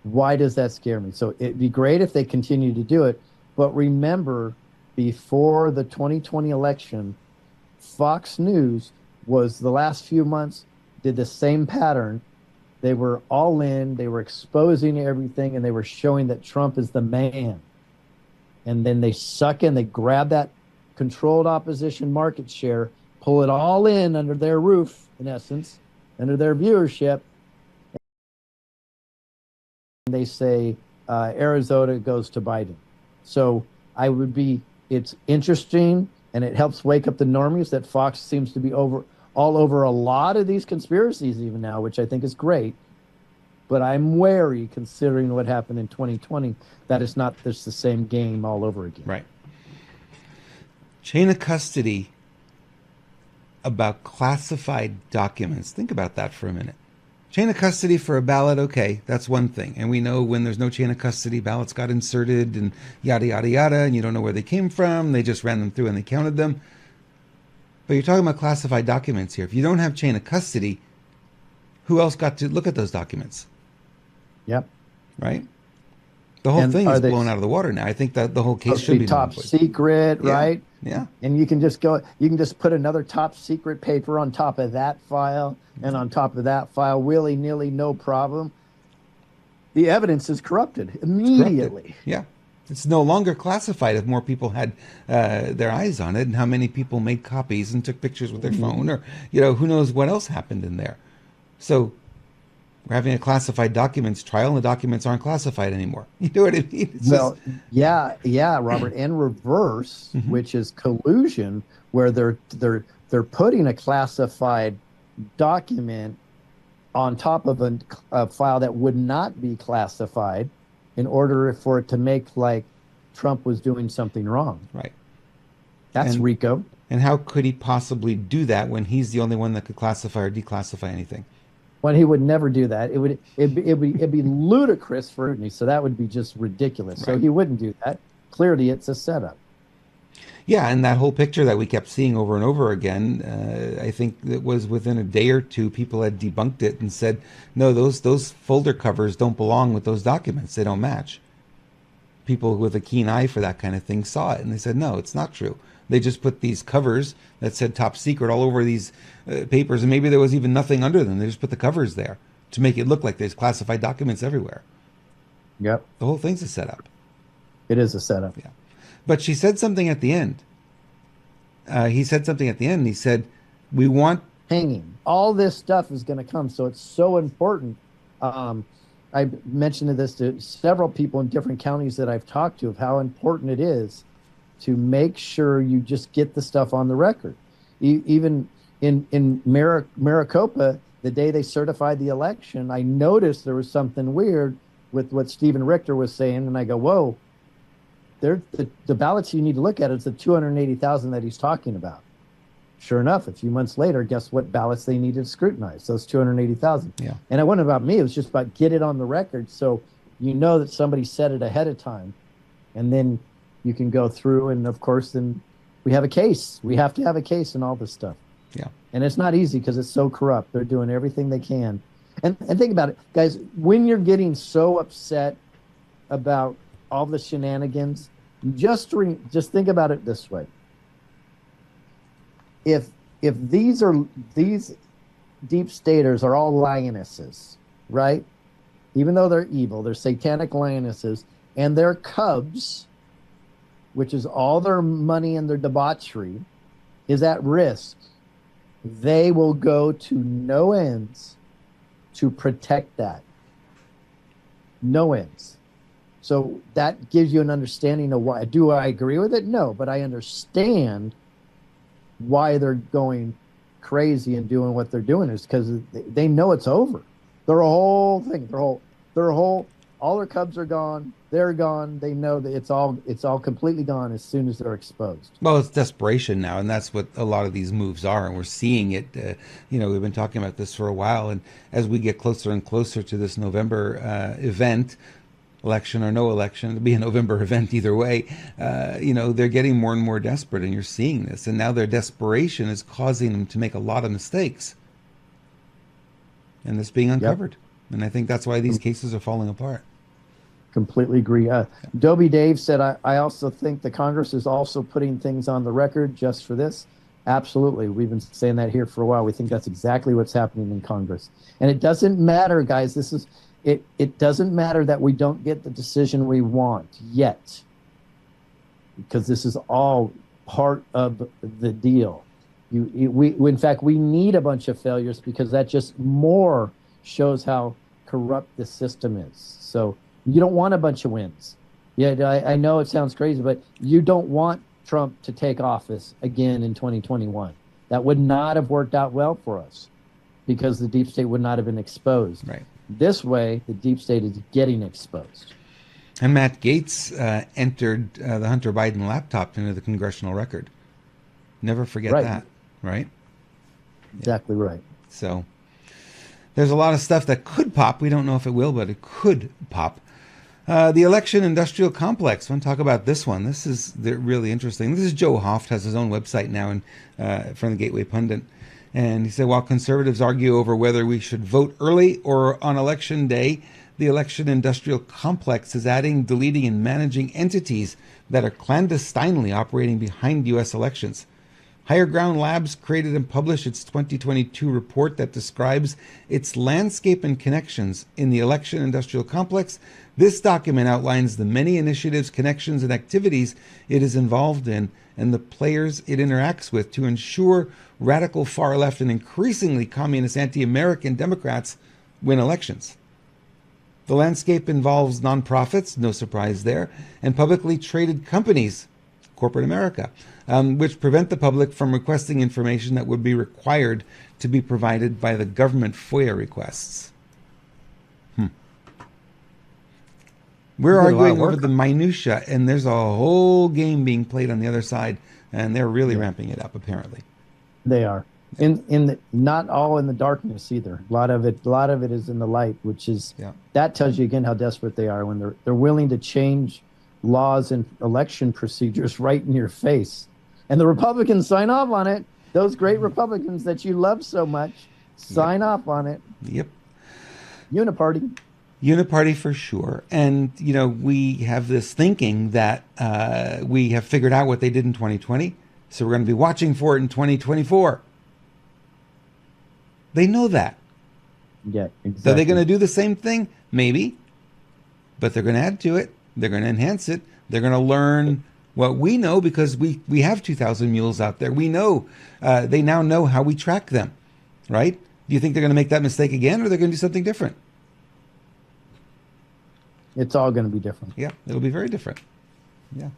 Why does that scare me? So it'd be great if they continue to do it, but remember, before the 2020 election, Fox News was, the last few months, did the same pattern. They were all in, they were exposing everything, and they were showing that Trump is the man. And then they suck in, they grab that controlled opposition market share, pull it all in under their roof, in essence, under their viewership. And they say Arizona goes to Biden. So it's interesting, and it helps wake up the normies that Fox seems to be all over a lot of these conspiracies even now, which I think is great. But I'm wary, considering what happened in 2020, that it's not just the same game all over again. Right. Chain of custody about classified documents. Think about that for a minute. Chain of custody for a ballot, okay, that's one thing. And we know when there's no chain of custody, ballots got inserted and yada, yada, yada, and you don't know where they came from. They just ran them through and they counted them. But you're talking about classified documents here. If you don't have chain of custody, who else got to look at those documents? Yep. Right? The whole thing is blown out of the water now. I think that the whole case should be top secret, right? Yeah. And you can just put another top secret paper on top of that file and on top of that file, willy-nilly, no problem. The evidence is corrupted immediately. Yeah. It's no longer classified if more people had their eyes on it, and how many people made copies and took pictures with their phone, or, who knows what else happened in there. So we're having a classified documents trial, and the documents aren't classified anymore. You know what I mean? Yeah, Robert. And reverse, which is collusion, where they're putting a classified document on top of a file that would not be classified, in order for it to make like Trump was doing something wrong. Right. That's RICO. And how could he possibly do that when he's the only one that could classify or declassify anything? When he would never do that. It'd be ludicrous for me. So that would be just ridiculous. Right. So he wouldn't do that. Clearly, it's a setup. Yeah, and that whole picture that we kept seeing over and over again, I think it was within a day or two, people had debunked it and said, no, those folder covers don't belong with those documents. They don't match. People with a keen eye for that kind of thing saw it, and they said, no, it's not true. They just put these covers that said top secret all over these papers, and maybe there was even nothing under them. They just put the covers there to make it look like there's classified documents everywhere. Yep. The whole thing's a setup. It is a setup. Yeah. But she said something at the end. He said something at the end. He said, we want... hanging. All this stuff is going to come, so it's so important. I mentioned this to several people in different counties that I've talked to, of how important it is to make sure you just get the stuff on the record. Even in Maricopa, the day they certified the election, I noticed there was something weird with what Stephen Richter was saying, and I go, whoa, the ballots you need to look at is the 280,000 that he's talking about. Sure enough, a few months later, guess what ballots they needed to scrutinize? Those 280,000. Yeah. And it wasn't about me. It was just about get it on the record, so you know that somebody said it ahead of time. And then you can go through, and of course, then we have a case. We have to have a case and all this stuff. Yeah. And it's not easy because it's so corrupt. They're doing everything they can. And think about it, guys, when you're getting so upset about all the shenanigans, just think about it this way. If these deep staters are all lionesses, right? Even though they're evil, they're satanic lionesses, and their cubs, which is all their money and their debauchery, is at risk, they will go to no ends to protect that. No ends. So that gives you an understanding of why. Do I agree with it? No, but I understand why they're going crazy and doing what they're doing, is because they know it's over. Their whole thing, all their cubs are gone. They're gone. They know that it's all completely gone as soon as they're exposed. Well, it's desperation now, and that's what a lot of these moves are, and we're seeing it. We've been talking about this for a while, and as we get closer and closer to this November event, election or no election, it'll be a November event either way, they're getting more and more desperate, and you're seeing this. And now their desperation is causing them to make a lot of mistakes. And this being uncovered. Yep. And I think that's why these cases are falling apart. Completely agree. Dobie Dave said, I also think the Congress is also putting things on the record just for this. Absolutely. We've been saying that here for a while. We think that's exactly what's happening in Congress. And it doesn't matter, guys. It doesn't matter that we don't get the decision we want yet, because this is all part of the deal. In fact, we need a bunch of failures, because that just more shows how corrupt the system is. So you don't want a bunch of wins. Yeah, I know it sounds crazy, but you don't want Trump to take office again in 2021. That would not have worked out well for us, because the deep state would not have been exposed. Right. This way, the deep state is getting exposed. And Matt Gaetz entered the Hunter Biden laptop into the congressional record. Never forget that, right? Exactly right. So There's a lot of stuff that could pop. We don't know if it will, but it could pop. The election industrial complex. I want to talk about this one. This is really interesting. This is Joe Hoft, has his own website now from the Gateway Pundit. And he said, while conservatives argue over whether we should vote early or on election day, the election industrial complex is adding, deleting, and managing entities that are clandestinely operating behind U.S. elections. Higher Ground Labs created and published its 2022 report that describes its landscape and connections in the election industrial complex. This document outlines the many initiatives, connections, and activities it is involved in and the players it interacts with to ensure radical far left and increasingly communist anti-American Democrats win elections. The landscape involves nonprofits, no surprise there, and publicly traded companies, corporate America, which prevent the public from requesting information that would be required to be provided by the government FOIA requests. We're arguing over the minutia, and there's a whole game being played on the other side, and they're really ramping it up, apparently. They are. Not all in the darkness either. A lot of it is in the light, which is that tells you again how desperate they are when they're willing to change laws and election procedures right in your face. And the Republicans sign off on it. Those great Republicans that you love so much sign off on it. Yep. Uniparty for sure. And, we have this thinking that we have figured out what they did in 2020. So we're going to be watching for it in 2024. They know that. Yeah, exactly. Are they going to do the same thing? Maybe. But they're going to add to it. They're going to enhance it. They're going to learn what we know because we have 2,000 mules out there. We know. They now know how we track them, right? Do you think they're going to make that mistake again, or they're going to do something different? It's all going to be different. Yeah, it'll be very different. Yeah.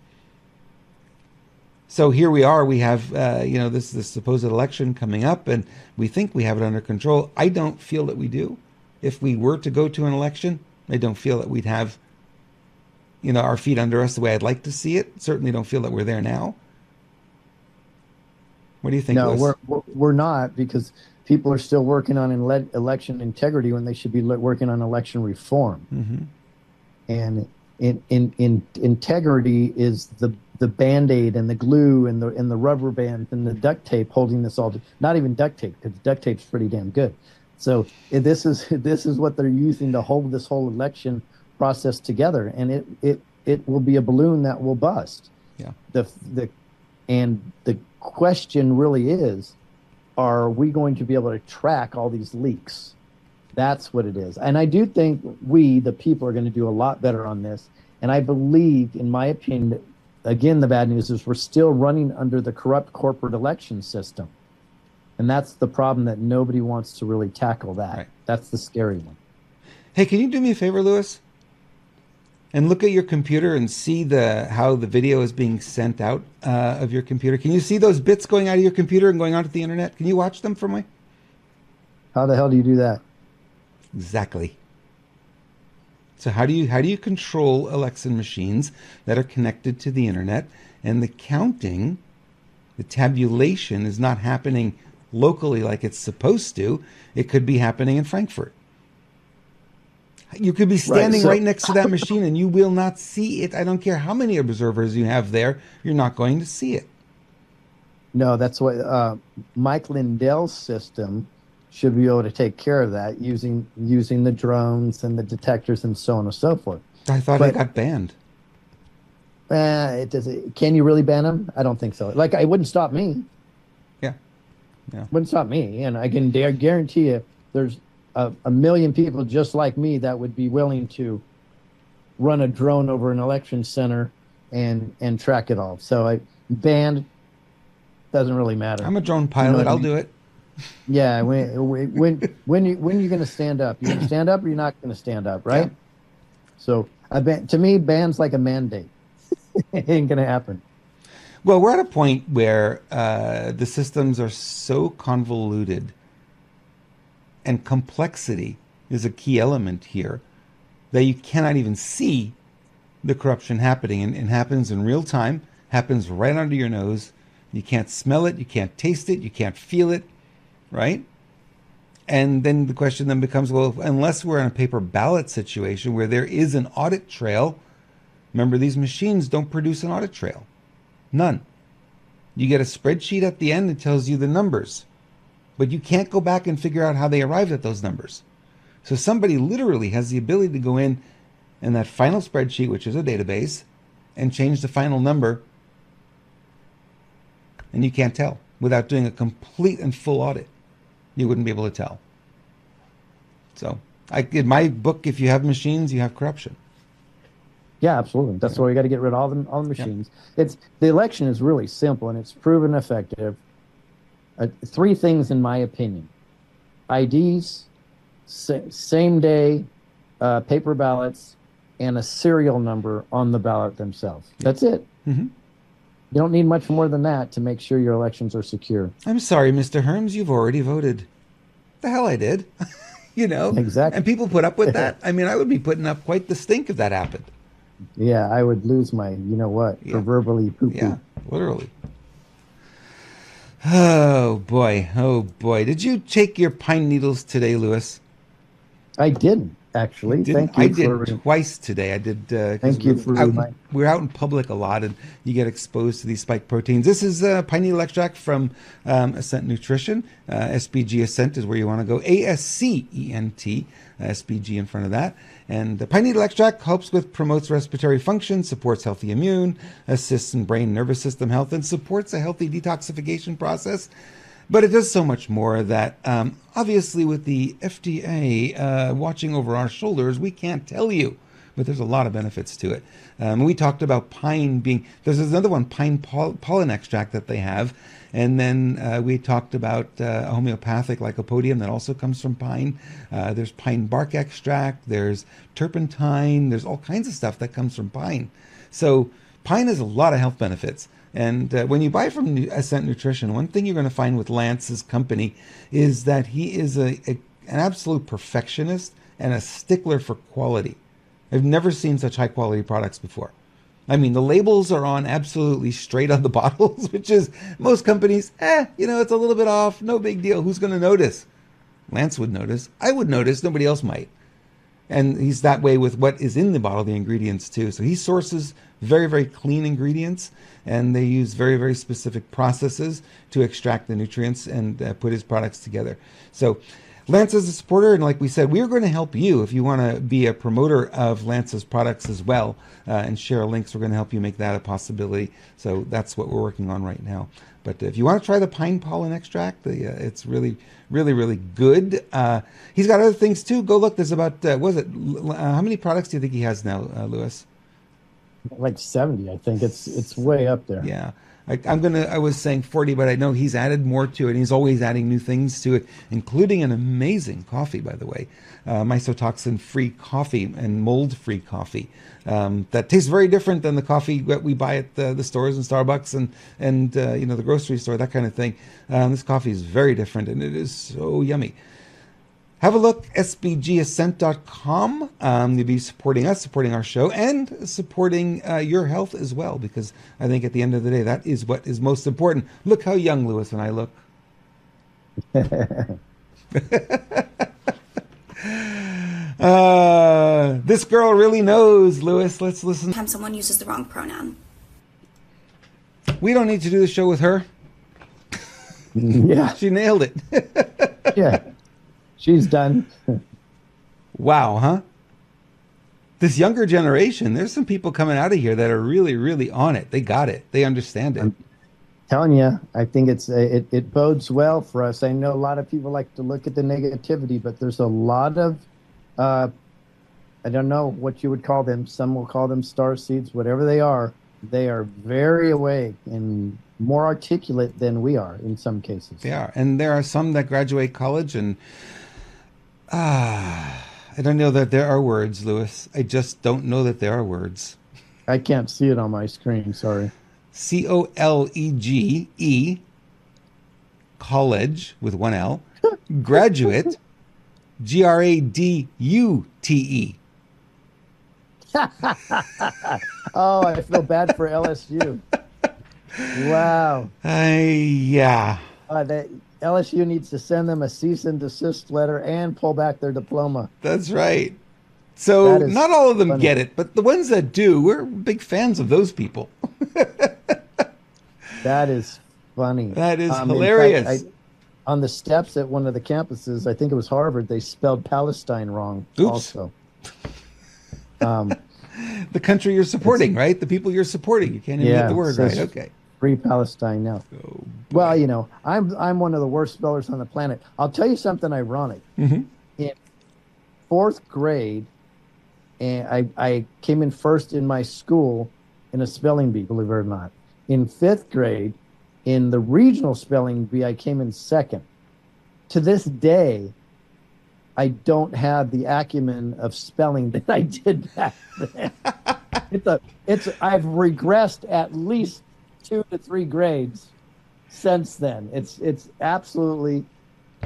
So here we are. We have, this supposed election coming up, and we think we have it under control. I don't feel that we do. If we were to go to an election, I don't feel that we'd have, our feet under us the way I'd like to see it. Certainly don't feel that we're there now. What do you think, No, Louis? we're not, because people are still working on election integrity when they should be working on election reform. Mm-hmm. And in integrity is the Band-Aid and the glue and the rubber band and the duct tape holding this all. Not even duct tape, because duct tape's pretty damn good. So this is what they're using to hold this whole election process together, and it will be a balloon that will bust. Yeah. The question really is, are we going to be able to track all these leaks? That's what it is. And I do think we, the people, are going to do a lot better on this. And I believe, in my opinion, that, again, the bad news is we're still running under the corrupt corporate election system. And that's the problem, that nobody wants to really tackle that. Right. That's the scary one. Hey, can you do me a favor, Louis? And look at your computer and see how the video is being sent out of your computer. Can you see those bits going out of your computer and going onto the internet? Can you watch them for me? How the hell do you do that? Exactly. So how do you control election machines that are connected to the internet, and the counting, the tabulation is not happening locally like it's supposed to? It could be happening in Frankfurt. You could be standing right next to that machine and you will not see it. I don't care how many observers you have there, you're not going to see it. No, that's what Mike Lindell's system should be able to take care of that using the drones and the detectors and so on and so forth. I thought it got banned. Can you really ban them? I don't think so. Like, it wouldn't stop me. Yeah. Wouldn't stop me. And I can guarantee you there's a million people just like me that would be willing to run a drone over an election center and track it all. So banned doesn't really matter. I'm a drone pilot. I'll do it. Yeah. When are you going to stand up? You're going to stand up, or you're not going to stand up, right? Yeah. So to me, ban's like a mandate. It ain't going to happen. Well, we're at a point where the systems are so convoluted, and complexity is a key element here, that you cannot even see the corruption happening. And it happens in real time, happens right under your nose. You can't smell it, you can't taste it, you can't feel it, right? And then the question then becomes, well, unless we're in a paper ballot situation where there is an audit trail, remember, these machines don't produce an audit trail. None. You get a spreadsheet at the end that tells you the numbers, but you can't go back and figure out how they arrived at those numbers. So somebody literally has the ability to go in that final spreadsheet, which is a database, and change the final number, and you can't tell without doing a complete and full audit. You wouldn't be able to tell. So, in my book, if you have machines, you have corruption. Yeah, absolutely. That's why we got to get rid of all the machines. It's the election is really simple and it's proven effective. 3 things, in my opinion: IDs, same day paper ballots, and a serial number on the ballot themselves. That's it. Mm-hmm. You don't need much more than that to make sure your elections are secure. I'm sorry, Mr. Herms, you've already voted. The hell I did. Exactly. And people put up with that. I mean, I would be putting up quite the stink if that happened. Yeah, I would lose my, proverbially poo-poo. Yeah, literally. Oh boy. Did you take your pine needles today, Lewis? I didn't. Actually, thank you. I did twice today. I did. Thank you for reminding. We're out in public a lot, and you get exposed to these spike proteins. This is pine needle extract from Ascent Nutrition. SPG Ascent is where you want to go. ASCENT, SPG in front of that. And the pine needle extract helps promotes respiratory function, supports healthy immune, assists in brain nervous system health, and supports a healthy detoxification process. But it does so much more that, obviously, with the FDA watching over our shoulders, we can't tell you. But there's a lot of benefits to it. We talked about pine being... There's another one, pine pollen extract that they have. And then we talked about a homeopathic lycopodium that also comes from pine. There's pine bark extract. There's turpentine. There's all kinds of stuff that comes from pine. So pine has a lot of health benefits. And when you buy from Ascent Nutrition, one thing you're going to find with Lance's company is that he is an absolute perfectionist and a stickler for quality. I've never seen such high quality products before. I mean, the labels are on absolutely straight on the bottles, which is most companies, it's a little bit off, no big deal. Who's going to notice? Lance would notice. I would notice. Nobody else might. And he's that way with what is in the bottle, the ingredients too. So he sources very, very clean ingredients, and they use very, very specific processes to extract the nutrients and put his products together. So Lance is a supporter, and like we said, we're going to help you if you want to be a promoter of Lance's products as well and share links. We're going to help you make that a possibility. So that's what we're working on right now. But if you want to try the pine pollen extract, it's really, really, really good. He's got other things too. Go look. There's about, how many products do you think he has now, Lewis? Like 70, I think. It's way up there. Yeah. I was saying 40, but I know he's added more to it. He's always adding new things to it, including an amazing coffee, by the way, mycotoxin-free coffee and mold-free coffee that tastes very different than the coffee that we buy at the stores and Starbucks and the grocery store, that kind of thing. This coffee is very different, and it is so yummy. Have a look, sbgascent.com. You'll be supporting us, supporting our show, and supporting your health as well, because I think at the end of the day, that is what is most important. Look how young Lewis and I look. This girl really knows, Lewis. Let's listen. Sometimes someone uses the wrong pronoun. We don't need to do the show with her. Yeah. She nailed it. Yeah. She's done. Wow, huh? This younger generation, there's some people coming out of here that are really, really on it. They got it. They understand it. I'm telling you, I think it bodes well for us. I know a lot of people like to look at the negativity, but there's a lot of, I don't know what you would call them. Some will call them star seeds, whatever they are. They are very awake and more articulate than we are in some cases. They are. And there are some that graduate college and I don't know that there are words, Lewis. I just don't know that there are words. I can't see it on my screen, sorry. COLEGE, college with one L, graduate, GRADUTE. Oh, I feel bad for LSU. Wow. Yeah. LSU needs to send them a cease and desist letter and pull back their diploma. That's right. So That is not all of them funny. get it, but the ones that do, we're big fans of those people. That is funny. That is In fact, hilarious. on the steps at one of the campuses, I think it was Harvard, they spelled Palestine wrong. Oops. Also. Um, The country you're supporting, right? The people you're supporting. You can't even get the it word right. says Okay. Free Palestine now. Oh, Well, I'm one of the worst spellers on the planet. I'll tell you something ironic. Mhm. In fourth grade, and I came in first in my school in a spelling bee, believe it or not. In fifth grade, in the regional spelling bee, I came in second. To this day, I don't have the acumen of spelling that I did back then. I've regressed at least 2 to 3 grades since then. It's absolutely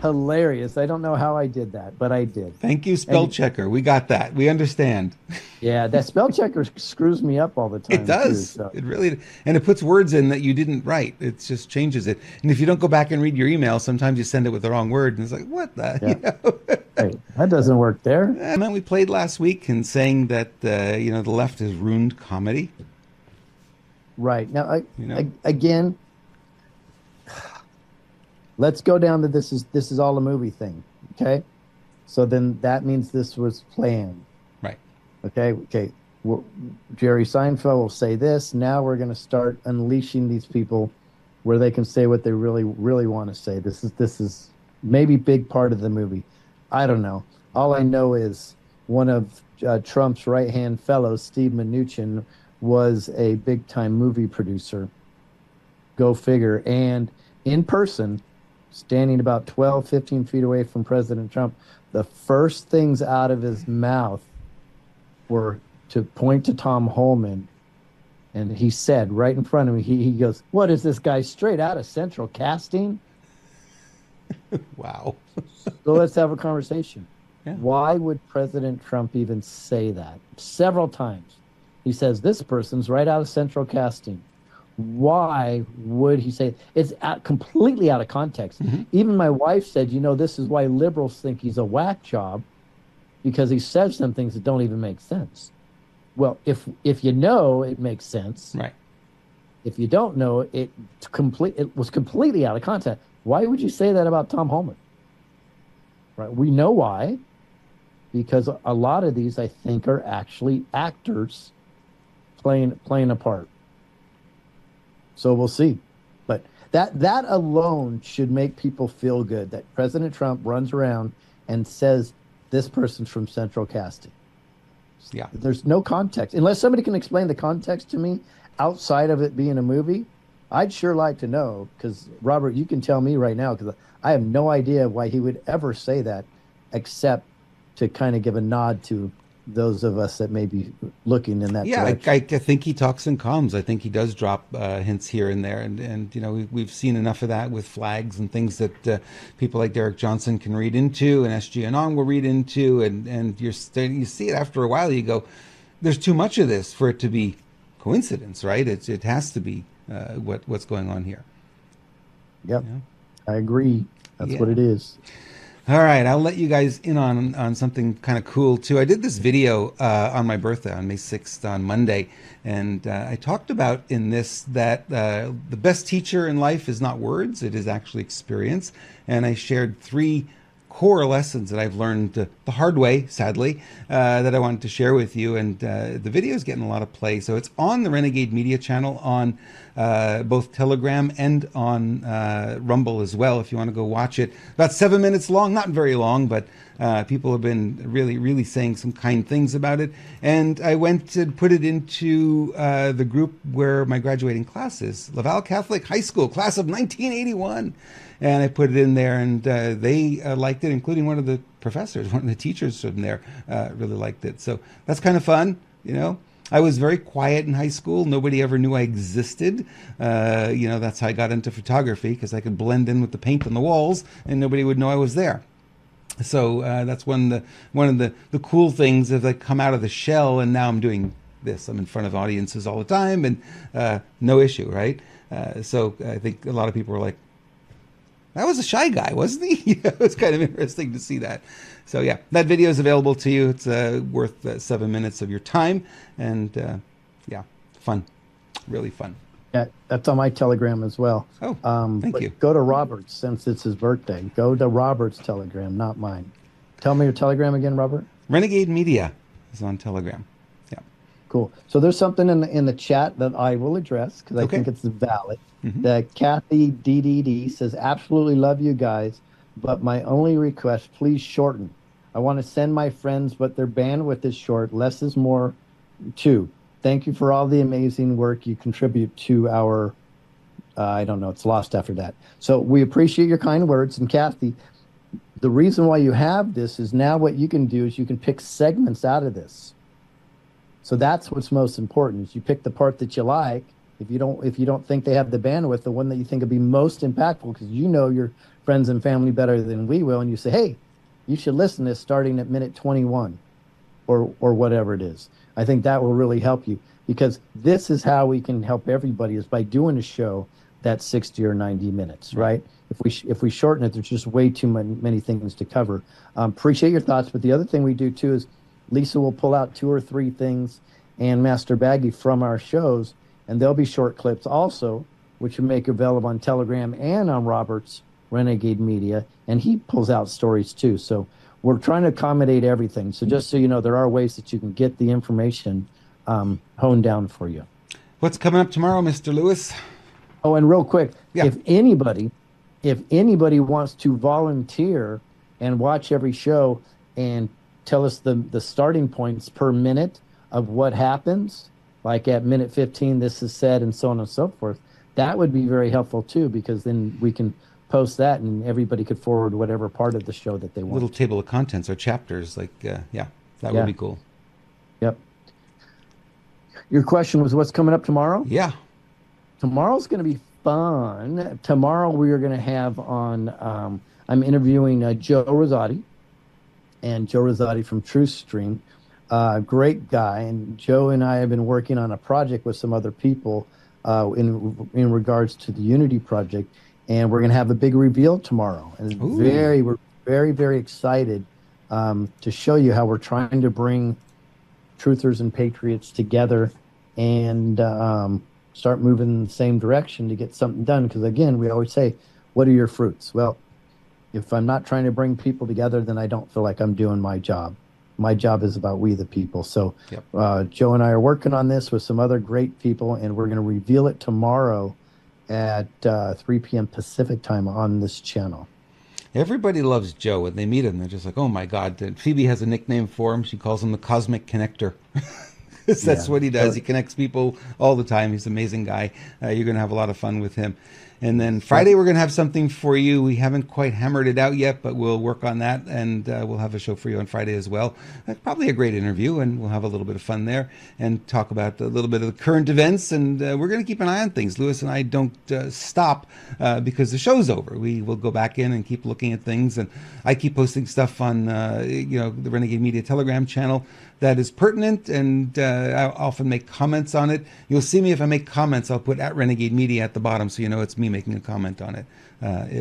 hilarious. I don't know how I did that, but I did. Thank you, spell checker. We got that. We understand. Yeah, that spell checker screws me up all the time. It does. Too, so. It really, and it puts words in that you didn't write. It just changes it. And if you don't go back and read your email, sometimes you send it with the wrong word, and it's like, what the? Yeah. You know? Hey, that doesn't work there. And then we played last week and saying that the left has ruined comedy. Right. Now, You know? again, let's go down to this is all a movie thing. Okay. So then that means this was planned. Right. Okay. Well, Jerry Seinfeld will say this. Now we're going to start unleashing these people where they can say what they really, really want to say. This is maybe big part of the movie. I don't know. All I know is one of Trump's right-hand fellows, Steve Mnuchin, was a big-time movie producer. Go figure. And in person, standing about 12, 15 feet away from President Trump, the first things out of his mouth were to point to Tom Holman. And he said right in front of me, he goes, "What is this guy, straight out of Central Casting?" Wow. So let's have a conversation. Yeah. Why would President Trump even say that? Several times. He says, this person's right out of Central Casting. Why would he say it? It's completely out of context. Mm-hmm. Even my wife said, this is why liberals think he's a whack job, because he says some things that don't even make sense. Well, if you know, it makes sense. Right. If you don't know, it was completely out of context. Why would you say that about Tom Holman? Right. We know why, because a lot of these, I think, are actually actors playing a part. So we'll see. But that alone should make people feel good that President Trump runs around and says this person's from Central Casting. Yeah. There's no context. Unless somebody can explain the context to me outside of it being a movie, I'd sure like to know, because, Robert, you can tell me right now, because I have no idea why he would ever say that, except to kind of give a nod to those of us that may be looking in that direction. I think he talks in comms. I think he does drop hints here and there, and we've seen enough of that with flags and things that people like Derek Johnson can read into, and SG Anon will read into, and you see it after a while. You go, there's too much of this for it to be coincidence, right? It has to be what's going on here. Yep, I agree. That's what it is. All right, I'll let you guys in on something kind of cool too. I did this video on my birthday on May 6th on Monday, and I talked about in this that the best teacher in life is not words, it is actually experience. And I shared 3 core lessons that I've learned the hard way, sadly, that I wanted to share with you. And the video is getting a lot of play. So it's on the Renegade Media channel on both Telegram and on Rumble as well, if you want to go watch it. About 7 minutes long, not very long, but people have been really, really saying some kind things about it. And I went and put it into the group where my graduating class is, Laval Catholic High School, class of 1981. And I put it in there, and they liked it, including one of the professors, one of the teachers from there really liked it. So that's kind of fun, I was very quiet in high school. Nobody ever knew I existed. That's how I got into photography, because I could blend in with the paint on the walls, and nobody would know I was there. So that's one of the cool things as I come out of the shell, and now I'm doing this. I'm in front of audiences all the time, and no issue, right? So I think a lot of people are like, That was a shy guy, wasn't he? Yeah, it was kind of interesting to see that. So yeah, that video is available to you. It's worth 7 minutes of your time, and yeah, fun, really fun. Yeah, that's on my Telegram as well. Oh, thank you. Go to Robert's since it's his birthday. Go to Robert's Telegram, not mine. Tell me your Telegram again, Robert. Renegade Media is on Telegram. Yeah. Cool. So there's something in the chat that I will address because I think it's valid. That Kathy DDD says, absolutely love you guys, but my only request, please shorten. I want to send my friends, but their bandwidth is short. Less is more too. Thank you for all the amazing work you contribute to our, I don't know, it's lost after that. So we appreciate your kind words. And Kathy, the reason why you have this is now what you can do is you can pick segments out of this. So that's what's most important is you pick the part that you like. If you don't think they have the bandwidth, the one that you think would be most impactful, because you know your friends and family better than we will, and you say, hey, you should listen to this starting at minute 21 or whatever it is. I think that will really help you, because this is how we can help everybody is by doing a show that's 60 or 90 minutes, right? If we shorten it, there's just way too many things to cover. Appreciate your thoughts, but the other thing we do too is Lisa will pull out 2 or 3 things and Master Baggy from our shows, and there'll be short clips also, which will make available on Telegram and on Robert's Renegade Media, and he pulls out stories too. So we're trying to accommodate everything. So just so you know, there are ways that you can get the information honed down for you. What's coming up tomorrow, Mr. Lewis? Oh, and real quick, if anybody wants to volunteer and watch every show and tell us the starting points per minute of what happens, like at minute 15, this is said, and so on and so forth, that would be very helpful too, because then we can post that and everybody could forward whatever part of the show that they want. Little table of contents or chapters, like, that would be cool. Yep. Your question was what's coming up tomorrow? Yeah. Tomorrow's going to be fun. Tomorrow we are going to have on, I'm interviewing Joe Rosati, and Joe Rosati from TruthStream. Great guy, and Joe and I have been working on a project with some other people in regards to the Unity project, and we're going to have a big reveal tomorrow. And we're very, very excited to show you how we're trying to bring truthers and patriots together and start moving in the same direction to get something done. Because again, we always say, what are your fruits? Well, if I'm not trying to bring people together, then I don't feel like I'm doing my job. My job is about we the people. So Joe and I are working on this with some other great people, and we're going to reveal it tomorrow at 3 p.m. Pacific time on this channel. Everybody loves Joe. When they meet him, they're just like, oh my God. Phoebe has a nickname for him. She calls him the Cosmic Connector. That's what he does. He connects people all the time. He's an amazing guy. You're going to have a lot of fun with him. And then Friday, we're going to have something for you. We haven't quite hammered it out yet, but we'll work on that, and we'll have a show for you on Friday as well. Probably a great interview, and we'll have a little bit of fun there and talk about a little bit of the current events. And we're going to keep an eye on things. Lewis and I don't stop because the show's over. We will go back in and keep looking at things. And I keep posting stuff on the Renegade Media Telegram channel that is pertinent, and I often make comments on it. You'll see me if I make comments, I'll put at Renegade Media at the bottom, so you know it's me making a comment on it,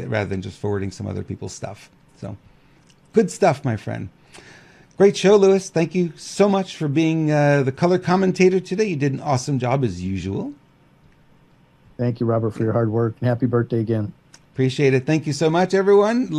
rather than just forwarding some other people's stuff. So, good stuff, my friend. Great show, Lewis. Thank you so much for being the color commentator today. You did an awesome job as usual. Thank you, Robert, for your hard work, and happy birthday again. Appreciate it. Thank you so much, everyone.